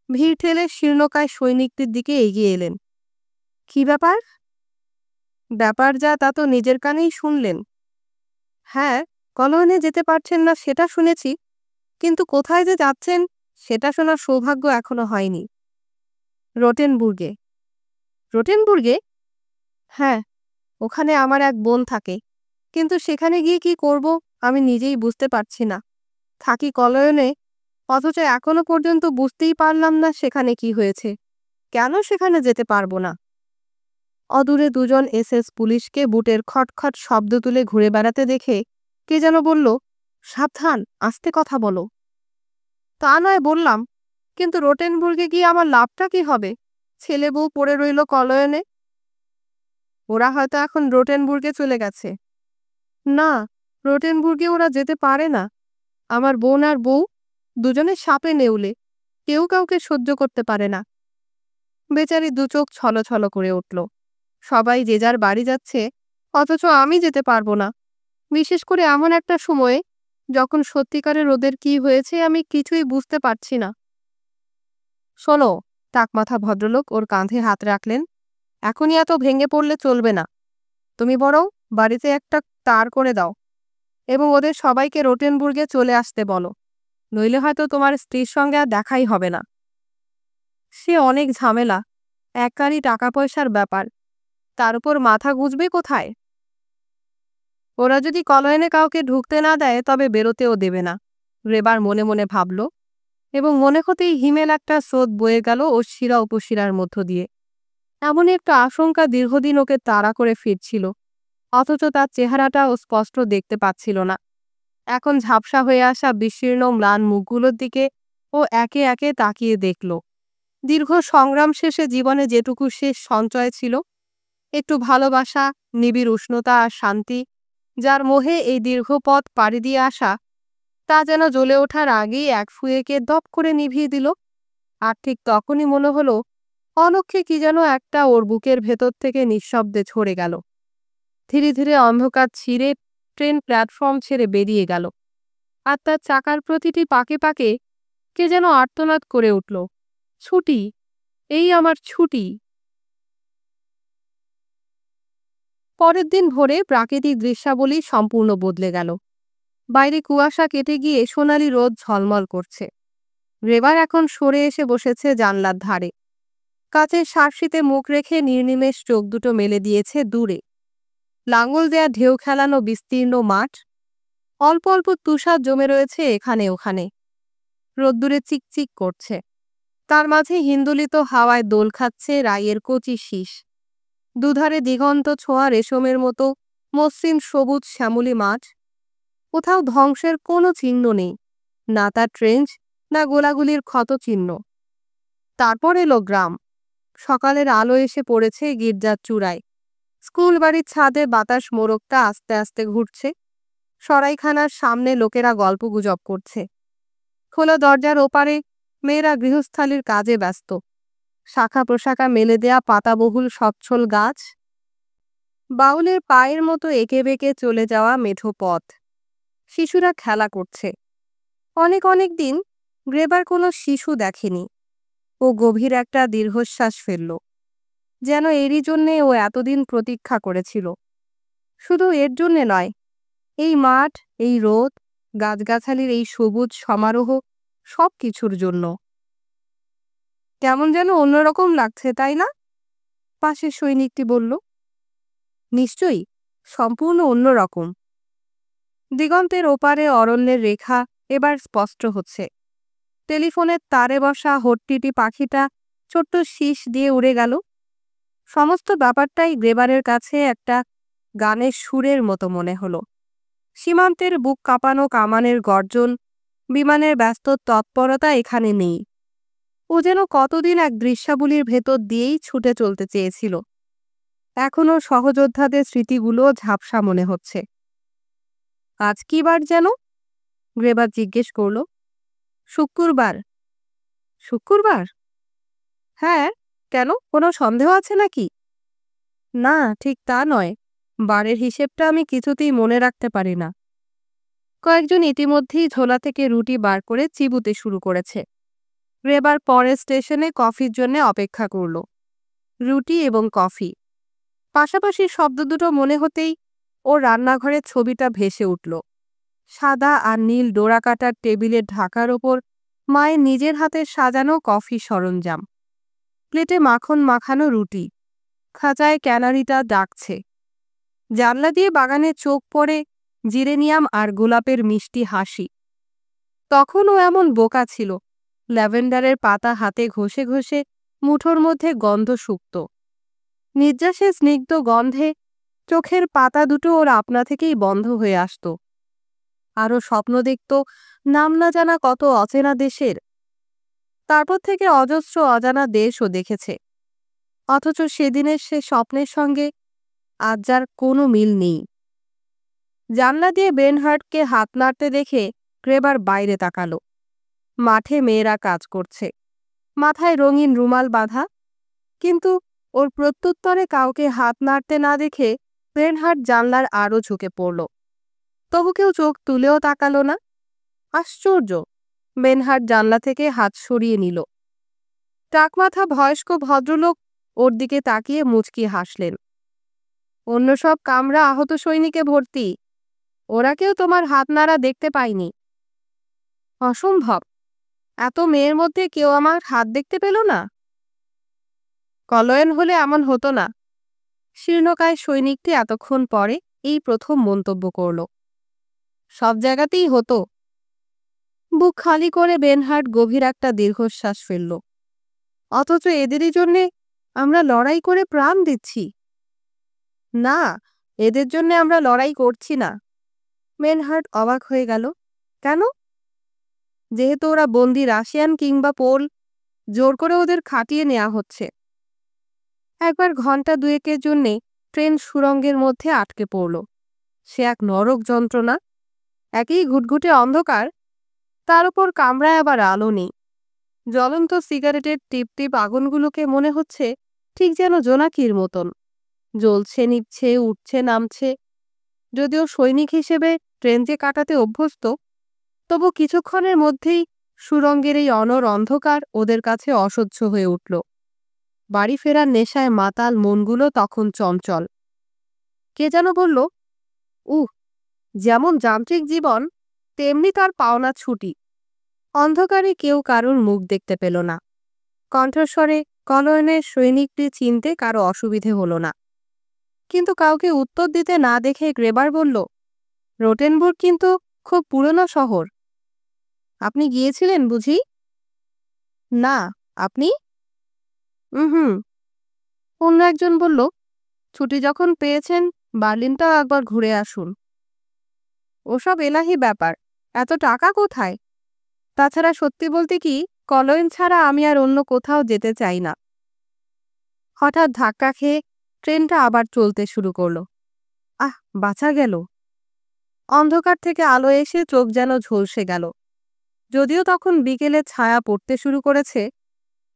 ভিড় ঠেলে শীর্ণকায় সৈনিকদের দিকে এগিয়ে এলেন। কি ব্যাপার? ব্যাপার যা তা তো নিজের কানেই শুনলেন। হ্যাঁ, কলয়নে যেতে পারছেন না সেটা শুনেছি, কিন্তু কোথায় যে যাচ্ছেন সেটা শোনার সৌভাগ্য এখনো হয়নি। রোটেনবুর্গে। রোটেনবুর্গে? হ্যাঁ, ওখানে আমার এক বোন থাকে, কিন্তু সেখানে গিয়ে কি করব আমি নিজেই বুঝতে পারছি না। থাকি কলয়নে, অথচ এখনো পর্যন্ত বুঝতেই পারলাম না সেখানে কি হয়েছে, কেন সেখানে যেতে পারবো না। অদূরে দুজন এসএস পুলিশকে বুটের খটখট শব্দ তুলে ঘুরে বেড়াতে দেখে কে যেন বলল, সাবধান, আস্তে কথা বলো। তা নয় বললাম, কিন্তু রোটেনবুর্গে গিয়ে আমার লাভটা কি হবে? ছেলে বউ পড়ে রইল কলয়নে। ওরা হয়তো এখন রোটেনবুর্গে চলে গেছে। না, রোটেনবুর্গে ওরা যেতে পারে না। আমার বোন আর বউ দুজনে সাপে নেউলে, কেউ কাউকে সহ্য করতে পারে না। বেচারি দুচোখ ছলছল করে উঠল। সবাই যে যার বাড়ি যাচ্ছে, অথচ আমি যেতে পারবো না। বিশেষ করে এমন একটা সময়ে যখন সত্যিকারের ওদের কি হয়েছে আমি কিছুই বুঝতে পারছি না। শোনো, টাকমাথা ভদ্রলোক ওর কাঁধে হাত রাখলেন, এখনই এত ভেঙে পড়লে চলবে না। তুমি বরং বাড়িতে একটা তার করে দাও এবং ওদের সবাইকে রোটেনবুর্গে চলে আসতে বলো, নইলে হয়তো তোমার স্ত্রীর সঙ্গে আর দেখাই হবে না। সে অনেক ঝামেলা, এককারই টাকা পয়সার ব্যাপার, তার উপর মাথা গুঁজবে কোথায়? ওরা যদি কলয়নে কাউকে ঢুকতে না দেয় তবে বেরোতেও দেবে না, রেবার মনে মনে ভাবল, এবং মনে হতেই হিমেল একটা স্রোত বয়ে গেল ওর শিরা উপশিরার মধ্য দিয়ে। এমনই একটা আশঙ্কা দীর্ঘদিন ওকে তাড়া করে ফিরছিল, অথচ তার চেহারাটা ও স্পষ্ট দেখতে পাচ্ছিল না। এখন ঝাপসা হয়ে আসা বিশীর্ণ ম্লান মুখগুলোর দিকে ও একে একে তাকিয়ে দেখল। দীর্ঘ সংগ্রাম শেষে জীবনে যেটুকু শেষ সঞ্চয় ছিল, একটু ভালোবাসা, নিবিড় উষ্ণতা আর শান্তি, যার মোহে এই দীর্ঘ পথ পাড়ি দিয়ে আসা, তা যেন জ্বলে ওঠার আগেই এক ফুয়েকে দপ করে নিভিয়ে দিল। আর ঠিক তখনই মনে হলো অলক্ষ্যে কি যেন একটা ওর বুকের ভেতর থেকে নিঃশব্দে ঝরে গেল। ধীরে ধীরে অন্ধকার ছিঁড়ে ট্রেন প্ল্যাটফর্ম ছেড়ে বেরিয়ে গেল, আর তার চাকার প্রতিটি পাকে পাকে কে যেন আর্তনাদ করে উঠল, ছুটি, এই আমার ছুটি। পরের দিন ভোরে প্রাকৃতিক দৃশ্যাবলী সম্পূর্ণ বদলে গেল। বাইরে কুয়াশা কেটে গিয়ে সোনালি রোদ ঝলমল করছে। রেবার এখন সরে এসে বসেছে জানলার ধারে। কাচের শার্কশিতে মুখ রেখে নির্নিমেষ চোখ দুটো মেলে দিয়েছে দূরে। লাঙল দেয়া ঢেউ খেলানো বিস্তীর্ণ মাঠ, অল্প অল্প তুষার জমে রয়েছে এখানে ওখানে, রোদ্দুরে চিকচিক করছে। তার মাঝে হিন্দুলিত হাওয়ায় দোল খাচ্ছে রাইয়ের কচি শীষ। দুধারে দিগন্ত ছোঁয়া রেশমের মতো মসৃণ সবুজ শ্যামলী মাঠ। কোথাও ধ্বংসের কোনো চিহ্ন নেই, না তার ট্রেঞ্চ, না গোলাগুলির ক্ষত চিহ্ন। তারপর এলো গ্রাম। সকালের আলো এসে পড়েছে গির্জার চূড়ায়। স্কুল বাড়ির ছাদে বাতাস মোড়কটা আস্তে আস্তে ঘুরছে। সরাইখানার সামনে লোকেরা গল্পগুজব করছে। খোলা দরজার ওপারে মেয়েরা গৃহস্থালির কাজে ব্যস্ত। শাখা প্রশাখা মেলে দেয়া পাতাবহুল সচ্ছল গাছ, বাউলের পায়ের মতো এঁকে বেঁকে চলে যাওয়া মেঠো পথ। শিশুরা খেলা করছে। অনেক অনেক দিন গ্রেবার কোনো শিশু দেখেনি। ও গভীর একটা দীর্ঘশ্বাস ফেলল, যেন এরই জন্যে ও এতদিন প্রতীক্ষা করেছিল। শুধু এর জন্যে নয়, এই মাঠ, এই রোদ, গাছগাছালির এই সবুজ সমারোহ, সব কিছুর জন্য। কেমন যেন অন্যরকম লাগছে, তাই না? পাশের সৈনিকটি বলল। নিশ্চয়ই, সম্পূর্ণ অন্যরকম। দিগন্তের ওপারে অরণ্যের রেখা এবার স্পষ্ট হচ্ছে। টেলিফোনের তারে বসা হট্টিটি পাখিটা ছোট্ট শীষ দিয়ে উড়ে গেল। সমস্ত ব্যাপারটাই গ্রেবারের কাছে একটা গানের সুরের মতো মনে হলো। সীমান্তের বুক কাঁপানো কামানের গর্জন, বিমানের ব্যস্ত তৎপরতা এখানে নেই। ও যেন কতদিন এক দৃশ্যাবলীর ভেতর দিয়েই ছুটে চলতে চেয়েছিল। এখনও সহযোদ্ধাদের স্মৃতিগুলো ঝাপসা মনে হচ্ছে। আজ কি বার যেন? গ্রেবার জিজ্ঞেস করল। শুক্রবার। শুক্রবার? হ্যাঁ, কেন, কোনো সন্দেহ আছে নাকি? না, ঠিক তা নয়। বারের হিসেবটা আমি কিছুতেই মনে রাখতে পারি না। কয়েকজন ইতিমধ্যেই ঝোলা থেকে রুটি বার করে চিবুতে শুরু করেছে। গ্রেবার পরের স্টেশনে কফির জন্য অপেক্ষা করল। রুটি এবং কফি, পাশাপাশি শব্দ দুটো মনে হতেই ওর রান্নাঘরের ছবিটা ভেসে উঠল। সাদা আর নীল ডোরাকাটার টেবিলের ঢাকার ওপর মায়ের নিজের হাতে সাজানো কফি সরঞ্জাম, প্লেটে মাখন মাখানো রুটি, খাঁচায় ক্যানারিটা ডাকছে। জানলা দিয়ে বাগানে চোখ পড়ে জিরেনিয়াম আর গোলাপের মিষ্টি হাসি। তখনও এমন বোকা ছিল। ল্যাভেন্ডারের পাতা হাতে ঘষে ঘষে মুঠোর মধ্যে গন্ধ শুকত। নির্যাসে স্নিগ্ধ গন্ধে চোখের পাতা দুটো ওর আপনা থেকেই বন্ধ হয়ে আসত। আরও স্বপ্ন দেখত নাম না জানা কত অচেনা দেশের। তারপর থেকে অজস্র অজানা দেশও দেখেছে। অথচ সেদিনের সে স্বপ্নের সঙ্গে আজ যার কোনো মিল নেই। জানলা দিয়ে বেনহার্টকে হাত নাড়তে দেখে গ্রেবার বাইরে তাকালো। মাঠে মেয়েরা কাজ করছে, মাথায় রঙিন রুমাল বাঁধা। কিন্তু ওর প্রত্যুত্তরে কাউকে হাত নাড়তে না দেখে বেনহার্ট জানলার আরও ঝুঁকে পড়ল। তবু কেউ চোখ তুলেও তাকালো না। আশ্চর্য! বেনহার্ট জানলা থেকে হাত সরিয়ে নিল। টাকমাথা বয়স্ক ভদ্রলোক ওর দিকে তাকিয়ে মুচকি হাসলেন। অন্য সব কামরা আহত সৈনিকে ভর্তি, ওরা কেউ তোমার হাত নাড়া দেখতে পায়নি। অসম্ভব! এত মেয়ের মধ্যে কেউ আমার হাত দেখতে পেল না? কলয়েন হলে এমন হতো না। শীর্ণকায় সৈনিকটি এতক্ষণ পরে এই প্রথম মন্তব্য করল। সব জায়গাতেই হতো। বুক খালি করে বেনহার্ট গভীর একটা দীর্ঘশ্বাস ফেলল। অথচ এদেরই জন্যে আমরা লড়াই করে প্রাণ দিচ্ছি। না, এদের জন্যে আমরা লড়াই করছি না। বেনহার্ট অবাক হয়ে গেল। কেন? যেহেতু ওরা বন্দি রাশিয়ান কিংবা পোল, জোর করে ওদের খাটিয়ে নেওয়া হচ্ছে। একবার ঘন্টা দুয়েকের জন্যে ট্রেন সুড়ঙ্গের মধ্যে আটকে পড়ল। সে এক নরক যন্ত্রণা। একই ঘুটঘুটে অন্ধকার, তার উপর কামরায় আবার আলো নেই। জ্বলন্ত সিগারেটের টিপ টিপ আগুনগুলোকে মনে হচ্ছে ঠিক যেন জোনাকির মতন, জ্বলছে নিভছে, উঠছে নামছে। যদিও সৈনিক হিসেবে ট্রেন যে কাটাতে অভ্যস্ত, তবু কিছুক্ষণের মধ্যেই সুড়ঙ্গের এই অনর অন্ধকার ওদের কাছে অসহ্য হয়ে উঠল। বাড়ি ফেরার নেশায় মাতাল মনগুলো তখন চঞ্চল। কে যেন বলল, যেমন যান্ত্রিক জীবন, তেমনি তার পাওনা ছুটি। অন্ধকারে কেউ কারোর মুখ দেখতে পেল না। কণ্ঠস্বরে কলয়নের সৈনিকটি চিনতে কারো অসুবিধে হল না। কিন্তু কাউকে উত্তর দিতে না দেখে গ্রেবার বলল, রোটেনবুর্গ কিন্তু খুব পুরনো শহর। আপনি গিয়েছিলেন বুঝি? না, আপনি? হুম। অন্য একজন বলল, ছুটি যখন পেয়েছেন বার্লিনটাও একবার ঘুরে আসুন। ওসব এলাহি ব্যাপার, এত টাকা কোথায়? তাছাড়া সত্যি বলতে কি, কলয়েন ছাড়া আমি আর অন্য কোথাও যেতে চাই না। হঠাৎ ধাক্কা খেয়ে ট্রেনটা আবার চলতে শুরু করল। বাঁচা গেল। অন্ধকার থেকে আলো এসে চোখ যেন ঝলসে গেল। যদিও তখন বিকেলে ছায়া পড়তে শুরু করেছে,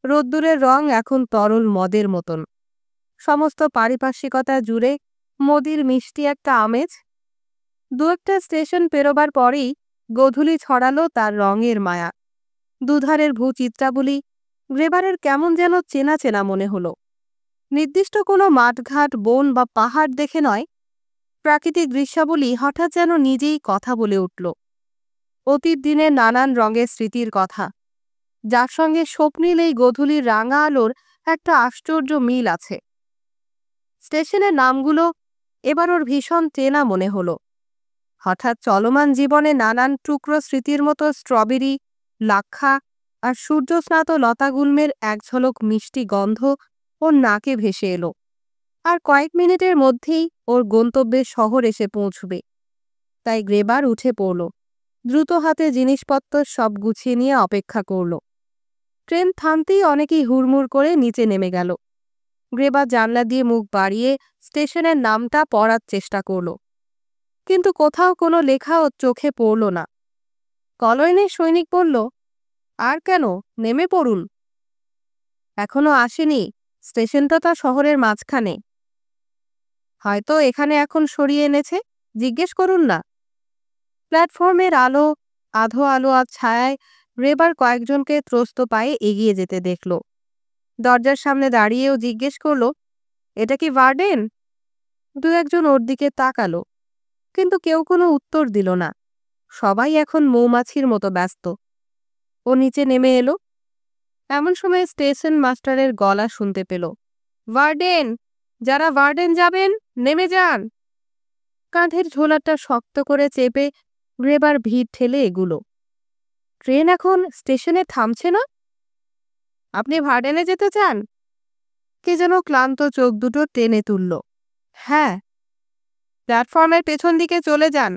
রোদ্দুরের রং এখন তরল মদের মতন। সমস্ত পারিপার্শ্বিকতা জুড়ে মদির মিষ্টি একটা আমেজ। দু একটা স্টেশন পেরোবার পরেই গোধূলি ছড়ালো তার রঙের মায়া। দুধারের ভূচিত্রাবলী গ্রেবারের কেমন যেন চেনা চেনা মনে হলো। নির্দিষ্ট কোনো মাঠঘাট, বন বা পাহাড় দেখে নয়, প্রাকৃতিক দৃশ্যাবলী হঠাৎ যেন নিজেই কথা বলে উঠল। অতীত দিনের নানান রঙের স্মৃতির কথা, যার সঙ্গে স্বপ্নিল এই গোধূলির রাঙা আলোর একটা আশ্চর্য মিল আছে। স্টেশনের নামগুলো এবার ওর ভীষণ চেনা মনে হলো। হঠাৎ চলমান জীবনে নানান টুকরো স্মৃতির মতো স্ট্রবেরি, লাক্ষা আর সূর্যস্নাত লতাগুল্মের এক ঝলক মিষ্টি গন্ধ ওর নাকে ভেসে এলো। আর কয়েক মিনিটের মধ্যেই ওর গন্তব্যের শহর এসে পৌঁছবে। তাই গ্রেবার উঠে পড়ল, দ্রুত হাতে জিনিসপত্র সব গুছিয়ে নিয়ে অপেক্ষা করল। ট্রেন থামতেই অনেকেই হুড়মুড় করে নিচে নেমে গেল। গ্রেবার জানলা দিয়ে মুখ বাড়িয়ে স্টেশনের নামটা পড়ার চেষ্টা করল, কিন্তু কোথাও কোনো লেখা ওর চোখে পড়ল না। কলয়নের সৈনিক বলল, আর কেন, নেমে পড়ুন। এখনো আসেনি, স্টেশনটা তো শহরের মাঝখানে। হয়তো এখানে এখন সরিয়ে এনেছে, জিজ্ঞেস করুন না। প্ল্যাটফর্মের আলো, আধো আলো আর ছায়ায় গ্রেবার কয়েকজনকে ত্রস্ত পায়ে এগিয়ে যেতে দেখল। দরজার সামনে দাঁড়িয়েও জিজ্ঞেস করল, এটা কি ওয়ার্ডেন? দু একজন ওর দিকে তাকালো, কিন্তু কেউ কোনো উত্তর দিল না। সবাই এখন মৌমাছির মতো ব্যস্ত। ও নিচে নেমে এলো। এমন সময় স্টেশন মাস্টারের গলা শুনতে পেল, ওয়ার্ডেন, যারা ওয়ার্ডেন যাবেন নেমে যান। কাঁধের ঝোলাটা শক্ত করে চেপে গ্রেবার ভিড় ঠেলে এগুলো। ট্রেন এখন স্টেশনে থামছে না? আপনি ভার্ডেনে যেতে চান? কে যেন ক্লান্ত চোখ দুটো টেনে তুলল। হ্যাঁ। প্ল্যাটফর্মের পেছন দিকে চলে যান,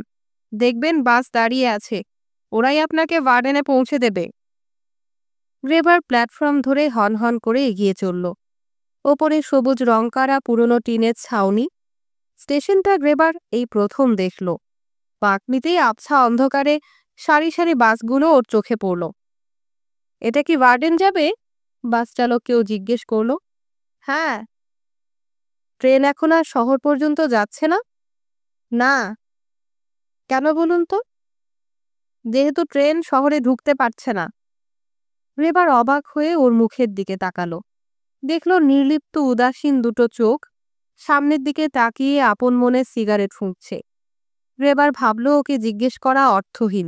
দেখবেন বাস দাঁড়িয়ে আছে, ওরাই আপনাকে ভার্ডেনে পৌঁছে দেবে। গ্রেবার প্ল্যাটফর্ম ধরে হনহন করে এগিয়ে চলল। ওপরে সবুজ রংকারা পুরনো টিনের ছাউনি। স্টেশনটা গ্রেবার এই প্রথম দেখল। পাকনিতেই আবছা অন্ধকারে সারি সারি বাসগুলো ওর চোখে পড়ল। এটা কি ওয়ার্ডেন যাবে? বাস চালক কেউ জিজ্ঞেস করল। হ্যাঁ। ট্রেন এখন আর শহর পর্যন্ত যাচ্ছে না? না। কেন বলুন তো? যেহেতু ট্রেন শহরে ঢুকতে পারছে না। গ্রেবার অবাক হয়ে ওর মুখের দিকে তাকালো। দেখল নির্লিপ্ত উদাসীন দুটো চোখ সামনের দিকে তাকিয়ে আপন মনে সিগারেট ফুঁকছে। গ্রেবার ভাবল ওকে জিজ্ঞেস করা অর্থহীন।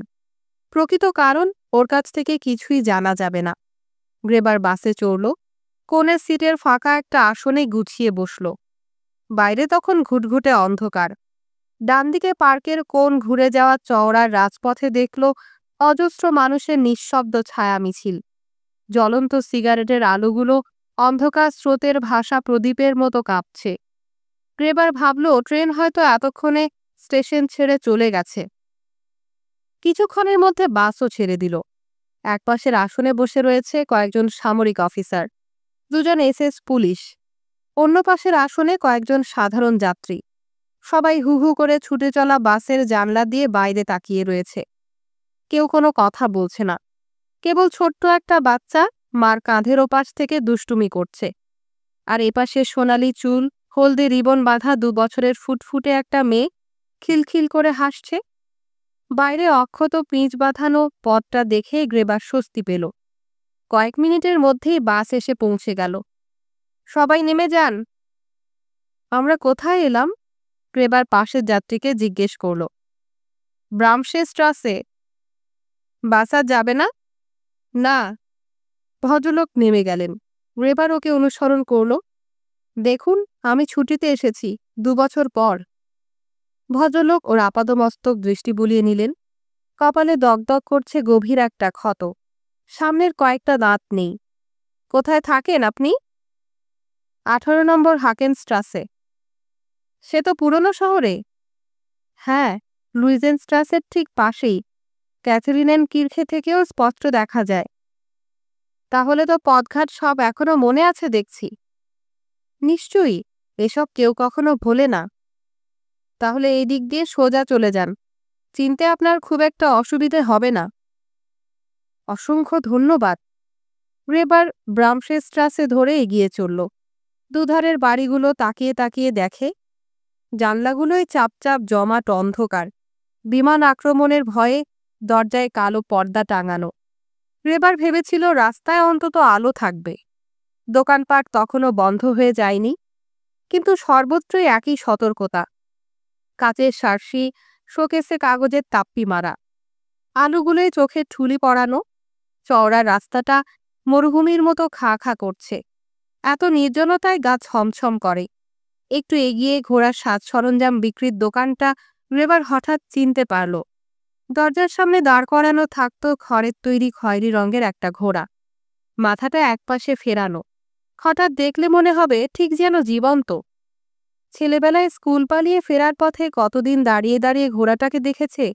প্রকৃত কারণ ওর কাছ থেকে কিছুই জানা যাবে না। গ্রেবার বাসে চড়ল। কোণের সিটের ফাঁকা একটা আসনে গুছিয়ে বসল। বাইরে তখন ঘুটঘুটে অন্ধকার। ডান দিকে পার্কের কোণ ঘুরে যাওয়া চওড়ার রাজপথে দেখল অজস্র মানুষের নিঃশব্দ ছায়া মিছিল। জ্বলন্ত সিগারেটের আলোগুলো অন্ধকার স্রোতের ভাষা প্রদীপের মতো কাঁপছে। গ্রেবার ভাবল ট্রেন হয়তো এতক্ষণে স্টেশন ছেড়ে চলে গেছে। কিছুক্ষণের মধ্যে বাসও ছেড়ে দিল। একপাশের আসনে বসে রয়েছে কয়েকজন সামরিক অফিসার, দুজন এসএস পুলিশ। অন্য পাশের আসনে কয়েকজন সাধারণ যাত্রী। সবাই হু হু করে ছুটে চলা বাসের জানলা দিয়ে বাইরে তাকিয়ে রয়েছে। কেউ কোনো কথা বলছে না। কেবল ছোট্ট একটা বাচ্চা মার কাঁধের ওপাশ থেকে দুষ্টুমি করছে। আর এপাশে সোনালি চুল, হলদে রিবন বাঁধা 2 বছরের ফুটফুটে একটা মেয়ে খিলখিল করে হাসছে। বাইরে অক্ষত পিঁচ বাঁধানো পথটা দেখে গ্রেবার স্বস্তি পেল। কয়েক মিনিটের মধ্যেই বাস এসে পৌঁছে গেল। সবাই নেমে যান। আমরা কোথায় এলাম? গ্রেবার পাশের যাত্রীকে জিজ্ঞেস করল। ব্রামশেস্ট্রাসে। বাস আর যাবে না? না। ভদ্রলোক নেমে গেলেন। গ্রেবার ওকে অনুসরণ করল। দেখুন, আমি ছুটিতে এসেছি, 2 বছর পর। ভদ্রলোক ওর আপাদমস্তক দৃষ্টি বুলিয়ে নিলেন। কপালে দগদগ করছে গভীর একটা ক্ষত। সামনের কয়েকটা দাঁত নেই। কোথায় থাকেন আপনি? 18 নম্বর হাকেনস্ট্রাসে। সে তো পুরনো শহরে। হ্যাঁ, লুইজেনস্ট্রাসের ঠিক পাশেই। ক্যাথরিনেন কির্খে থেকেও স্পষ্ট দেখা যায়। তাহলে তো পথঘাট সব এখনো মনে আছে দেখছি। নিশ্চয়ই, এসব কেউ কখনো ভোলে না। তাহলে এই দিক দিয়ে সোজা চলে যান, চিনতে আপনার খুব একটা অসুবিধে হবে না। অসংখ্য ধন্যবাদ। রেবার ব্রামশেস্ট্রাসে ধরে এগিয়ে চলল। দুধারের বাড়িগুলো তাকিয়ে তাকিয়ে দেখে, জানলাগুলোয় চাপ চাপ জমাট অন্ধকার। বিমান আক্রমণের ভয়ে দরজায় কালো পর্দা টাঙানো। রেবার ভেবেছিল রাস্তায় অন্তত আলো থাকবে, দোকানপাট তখনও বন্ধ হয়ে যায়নি। কিন্তু সর্বত্রই একই সতর্কতা, কাচের সার্সি, শোকেসে কাগজের তাপ্পি মারা, আলোগুলোয় চোখে ঠুলি পড়ানো। চওড়া রাস্তাটা মরুভূমির মতো খা খা করছে। এত নির্জনতায় গা ছমছম করে। একটু এগিয়ে ঘোড়ার সাজ সরঞ্জাম বিক্রির দোকানটা রেবার হঠাৎ চিনতে পারল। দরজার সামনে দাঁড় করানো থাকত খড়ের তৈরি খয়েরি রঙের একটা ঘোড়া, মাথাটা একপাশে ফেরানো। হঠাৎ দেখলে মনে হবে ঠিক যেন জীবন্ত। ছেলেবেলায় স্কুল পালিয়ে ফেরার পথে কতদিন দাঁড়িয়ে দাঁড়িয়ে ঘোড়াটাকে দেখেছে,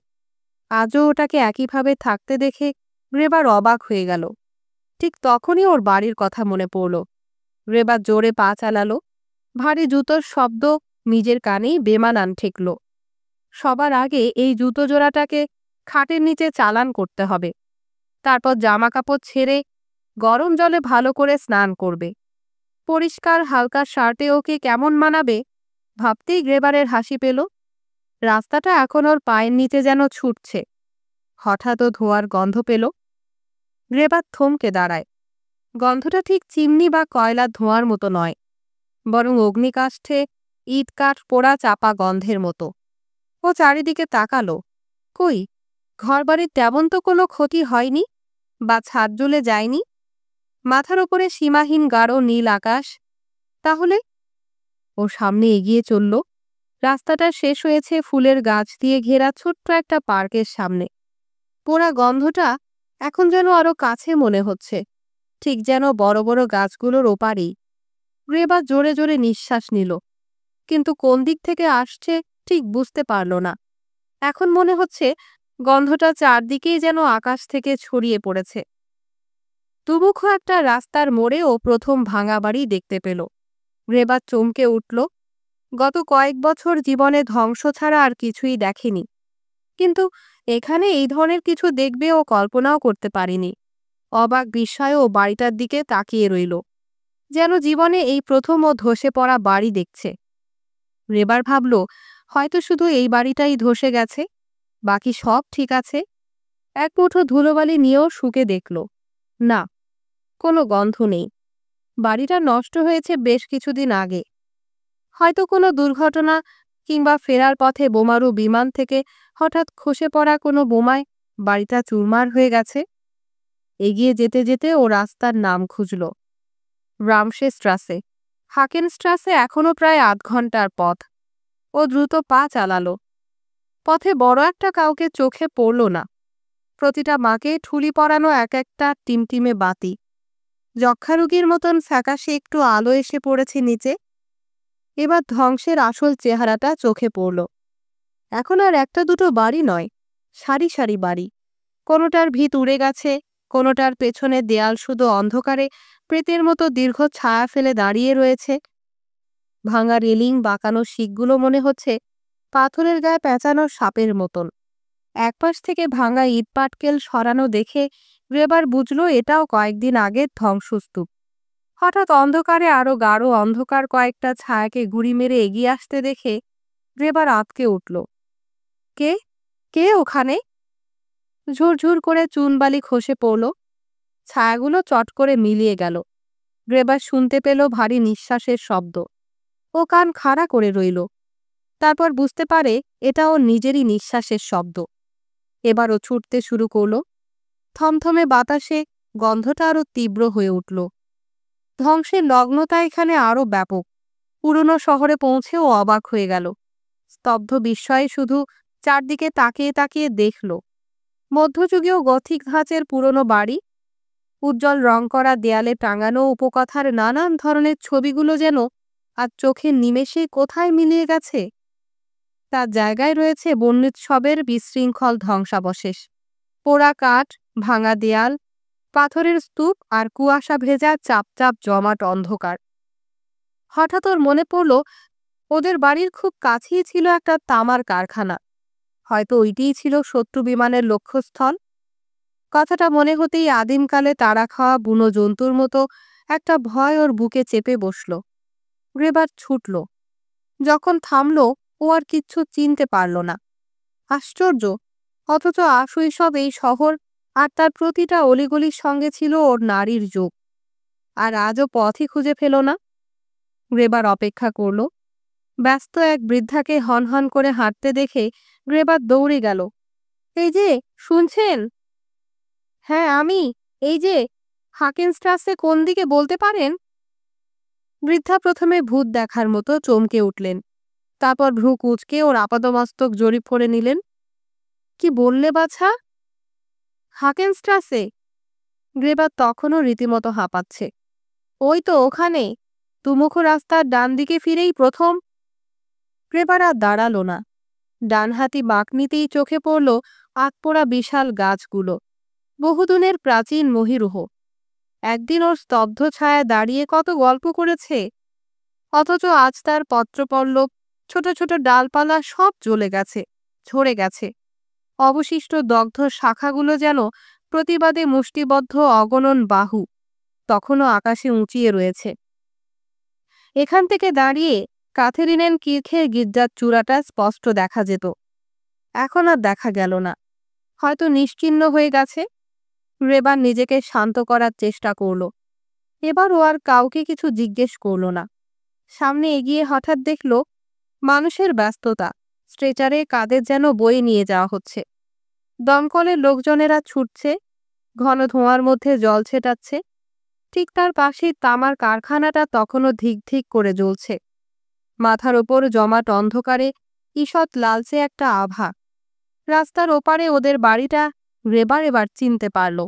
আজও ওটাকে একইভাবে থাকতে দেখে রেবার অবাক হয়ে গেল। ঠিক তখনই ওর বাড়ির কথা মনে পড়ল। রেবার জোরে পা চালালো। ভারী জুতোর শব্দ নিজের কানেই বেমানান ঠেকল। সবার আগে এই জুতো জোড়াটাকে খাটের নিচে চালান করতে হবে, তারপর জামা কাপড় ছেড়ে গরম জলে ভালো করে স্নান করবে। পরিষ্কার হালকা শার্টে ওকে কেমন মানাবে ভাবতেই রেবারের হাসি পেল। রাস্তাটা এখন ওর পায়ের নিচে যেন ছুটছে। হঠাৎ ও ধোঁয়ার গন্ধ পেল। রেবার থমকে দাঁড়ায়। গন্ধটা ঠিক চিমনি বা কয়লার ধোঁয়ার মতো নয়, বরং অগ্নিকাষ্ঠে ইট কাঠ পোড়া চাপা গন্ধের মতো। ও চারিদিকে তাকালো। কই, ঘরবাড়ির তেমন তো কোনো ক্ষতি হয়নি বা ছাদ জ্বলে যায়নি। মাথার ওপরে সীমাহীন গাঢ় নীল আকাশ। তাহলে ও সামনে এগিয়ে চলল। রাস্তাটা শেষ হয়েছে ফুলের গাছ দিয়ে ঘেরা ছোট্ট একটা পার্কের সামনে। পোড়া গন্ধটা এখন যেন আরো কাছে মনে হচ্ছে, ঠিক যেন বড় বড় গাছগুলোর ওপারেই। রেবা জোরে জোরে নিঃশ্বাস নিল, কিন্তু কোন দিক থেকে আসছে ঠিক বুঝতে পারল না। এখন মনে হচ্ছে গন্ধটা চারদিকেই যেন আকাশ থেকে ছড়িয়ে পড়েছে। দুমুখো একটা রাস্তার মোড়ে ও প্রথম ভাঙা বাড়ি দেখতে পেল। রেবা চমকে উঠল। গত কয়েক বছর জীবনে ধ্বংস ছাড়া আর কিছুই দেখেনি, কিন্তু এখানে এই ধরনের কিছু দেখবে ও কল্পনাও করতে পারেনি। অবাক বিস্ময়ে ও বাড়িটার দিকে তাকিয়ে রইল, যেন জীবনে এই প্রথম ও ধসে পড়া বাড়ি দেখছে। রেবার ভাবল, হয়তো শুধু এই বাড়িটাই ধসে গেছে, বাকি সব ঠিক আছে। এক মুঠো ধুলোবালি নিয়েও শুকে দেখল, না, কোনো গন্ধ নেই। বাড়িটা নষ্ট হয়েছে বেশ কিছুদিন আগে। হয়তো কোনো দুর্ঘটনা কিংবা ফেরার পথে বোমারু বিমান থেকে হঠাৎ খসে পড়া কোনো বোমায় বাড়িটা চুরমার হয়ে গেছে। এগিয়ে যেতে যেতে ও রাস্তার নাম খুঁজল। রামশেস্ট্রাসে। হাকেনস্ট্রাসে এখনও প্রায় আধ ঘন্টার পথ। ও দ্রুত পা চালালো। পথে বড় একটা কাউকে চোখে পড়ল না। প্রতিটা মাকে ঠুলি পরানো এক একটা টিমটিমে বাতি। যক্ষ্মারোগীর মতন ফ্যাকাশে একটু আলো এসে পড়েছে নিচে। এবার ধ্বংসের আসল চেহারাটা চোখে পড়ল। এখন আর একটা দুটো বাড়ি নয়, সারি সারি বাড়ি। কোনোটার ভিত উড়ে গেছে, কোনোটার পেছনের দেয়াল শুধু অন্ধকারে প্রেতের মতো দীর্ঘ ছায়া ফেলে দাঁড়িয়ে রয়েছে। ভাঙা রেলিং, বাঁকানো শিকগুলো মনে হচ্ছে পাথরের গায়ে পেঁচানো সাপের মতন। একপাশ থেকে ভাঙা ইট পাটকেল সরানো দেখে রেবার বুঝল এটাও কয়েকদিন আগের ধ্বংসস্তূপ। হঠাৎ অন্ধকারে আরো গাঢ় অন্ধকার কয়েকটা ছায়াকে গুড়ি মেরে এগিয়ে আসতে দেখে রেবার আঁতকে উঠল। কে কে ওখানে? ঝুরঝুর করে চুনবালি খসে পড়ল। ছায়াগুলো চট করে মিলিয়ে গেল। রেবার শুনতে পেল ভারী নিঃশ্বাসের শব্দ। ও কান খাড়া করে রইল। তারপর বুঝতে পারে এটা ওর নিজেরই নিঃশ্বাসের শব্দ। এবার ও ছুটতে শুরু করল। থমথমে বাতাসে গন্ধটা আরো তীব্র হয়ে উঠল। ধ্বংসের লগ্নতা এখানে আরো ব্যাপক। পুরনো শহরে পৌঁছেও অবাক হয়ে গেল। স্তব্ধ বিস্ময়ে শুধু চারদিকে তাকিয়ে তাকিয়ে দেখল। মধ্যযুগীয় গথিক ধাঁচের পুরনো বাড়ি, উজ্জ্বল রং করা দেয়ালে টাঙানো উপকথার নানান ধরনের ছবিগুলো যেন আর চোখের নিমেষে কোথায় মিলিয়ে গেছে। তার জায়গায় রয়েছে বন্যুৎসবের বিশৃঙ্খল ধ্বংসাবশেষ। পোড়া কাঠ, ভাঙা দেয়াল, পাথরের স্তূপ আর কুয়াশা ভেজা চাপ চাপ জমাট অন্ধকার। হঠাৎ ওর মনে পড়ল ওদের বাড়ির খুব কাছেই ছিল একটা তামার কারখানা। হয়তো ওইটিই ছিল শত্রু বিমানের লক্ষ্যস্থল। কথাটা মনে হতেই আদিমকালে তাড়া খাওয়া বুনো জন্তুর মতো একটা ভয় ওর বুকে চেপে বসল। গ্রেবার ছুটল। যখন থামল, ও আর কিচ্ছু চিনতে পারল না। আশ্চর্য! অথচ আশৈশব এই শহর আর তার প্রতিটা অলিগলির সঙ্গে ছিল ওর নারীর যোগ। আর আজও পথই খুঁজে পেল না। গ্রেবার অপেক্ষা করল। ব্যস্ত এক বৃদ্ধাকে হনহন করে হাঁটতে দেখে গ্রেবার দৌড়ে গেল। এই যে, শুনছেন? হ্যাঁ আমি। এই যে, হাকেনস্ট্রাসে কোন দিকে বলতে পারেন? বৃদ্ধা প্রথমে ভূত দেখার মতো চমকে উঠলেন। তারপর ভ্রু কুঁচকে ওর আপাদমস্তক জরিপ করে নিলেন। কি বললে বাছা? হাকেনস্ট্রাসে? গ্রেবার তখনও রীতিমতো হাঁপাচ্ছে। ওই তো ওখানে, দুমুখ রাস্তার ডান দিকে ফিরেই প্রথম। গ্রেবার আর দাঁড়ালো না। ডানহাতি বাঁক নিতেই চোখে পড়ল আতপোড়া বিশাল গাছগুলো, বহুদিনের প্রাচীন মহিরুহ। একদিন ওর স্তব্ধ ছায়া দাঁড়িয়ে কত গল্প করেছে, অথচ আজ তার পত্রপল্লব, ছোট ছোট ডালপালা সব জ্বলে গেছে, ঝরে গেছে। অবশিষ্ট দগ্ধ শাখাগুলো যেন প্রতিবাদে মুষ্টিবদ্ধ অগণন বাহু, তখনও আকাশে উঁচিয়ে রয়েছে। এখান থেকে দাঁড়িয়ে ক্যাথেরিনেন কির্খের গির্জার চূড়াটা স্পষ্ট দেখা যেত। এখন আর দেখা গেল না, হয়তো নিশ্চিহ্ন হয়ে গেছে। গ্রেবার নিজেকে শান্ত করার চেষ্টা করল। এবার ও আর কাউকে কিছু জিজ্ঞেস করল না। সামনে এগিয়ে হঠাৎ দেখল মানুষের ব্যস্ততা, স্ট্রেচারে কাঁধে যেন বয়ে নিয়ে যাওয়া হচ্ছে। দমকলের লোকজনেরা ছুটছে, ঘন ধোঁয়ার মধ্যে জল ছেটাচ্ছে। ঠিক তার পাশেই তামার কারখানাটা তখনও ধিক ধিক করে জ্বলছে। মাথার ওপর জমাট অন্ধকারে ঈষৎ লালচে একটা আভা। রাস্তার ওপারে ওদের বাড়িটা গ্রেবার এবার চিনতে পারল।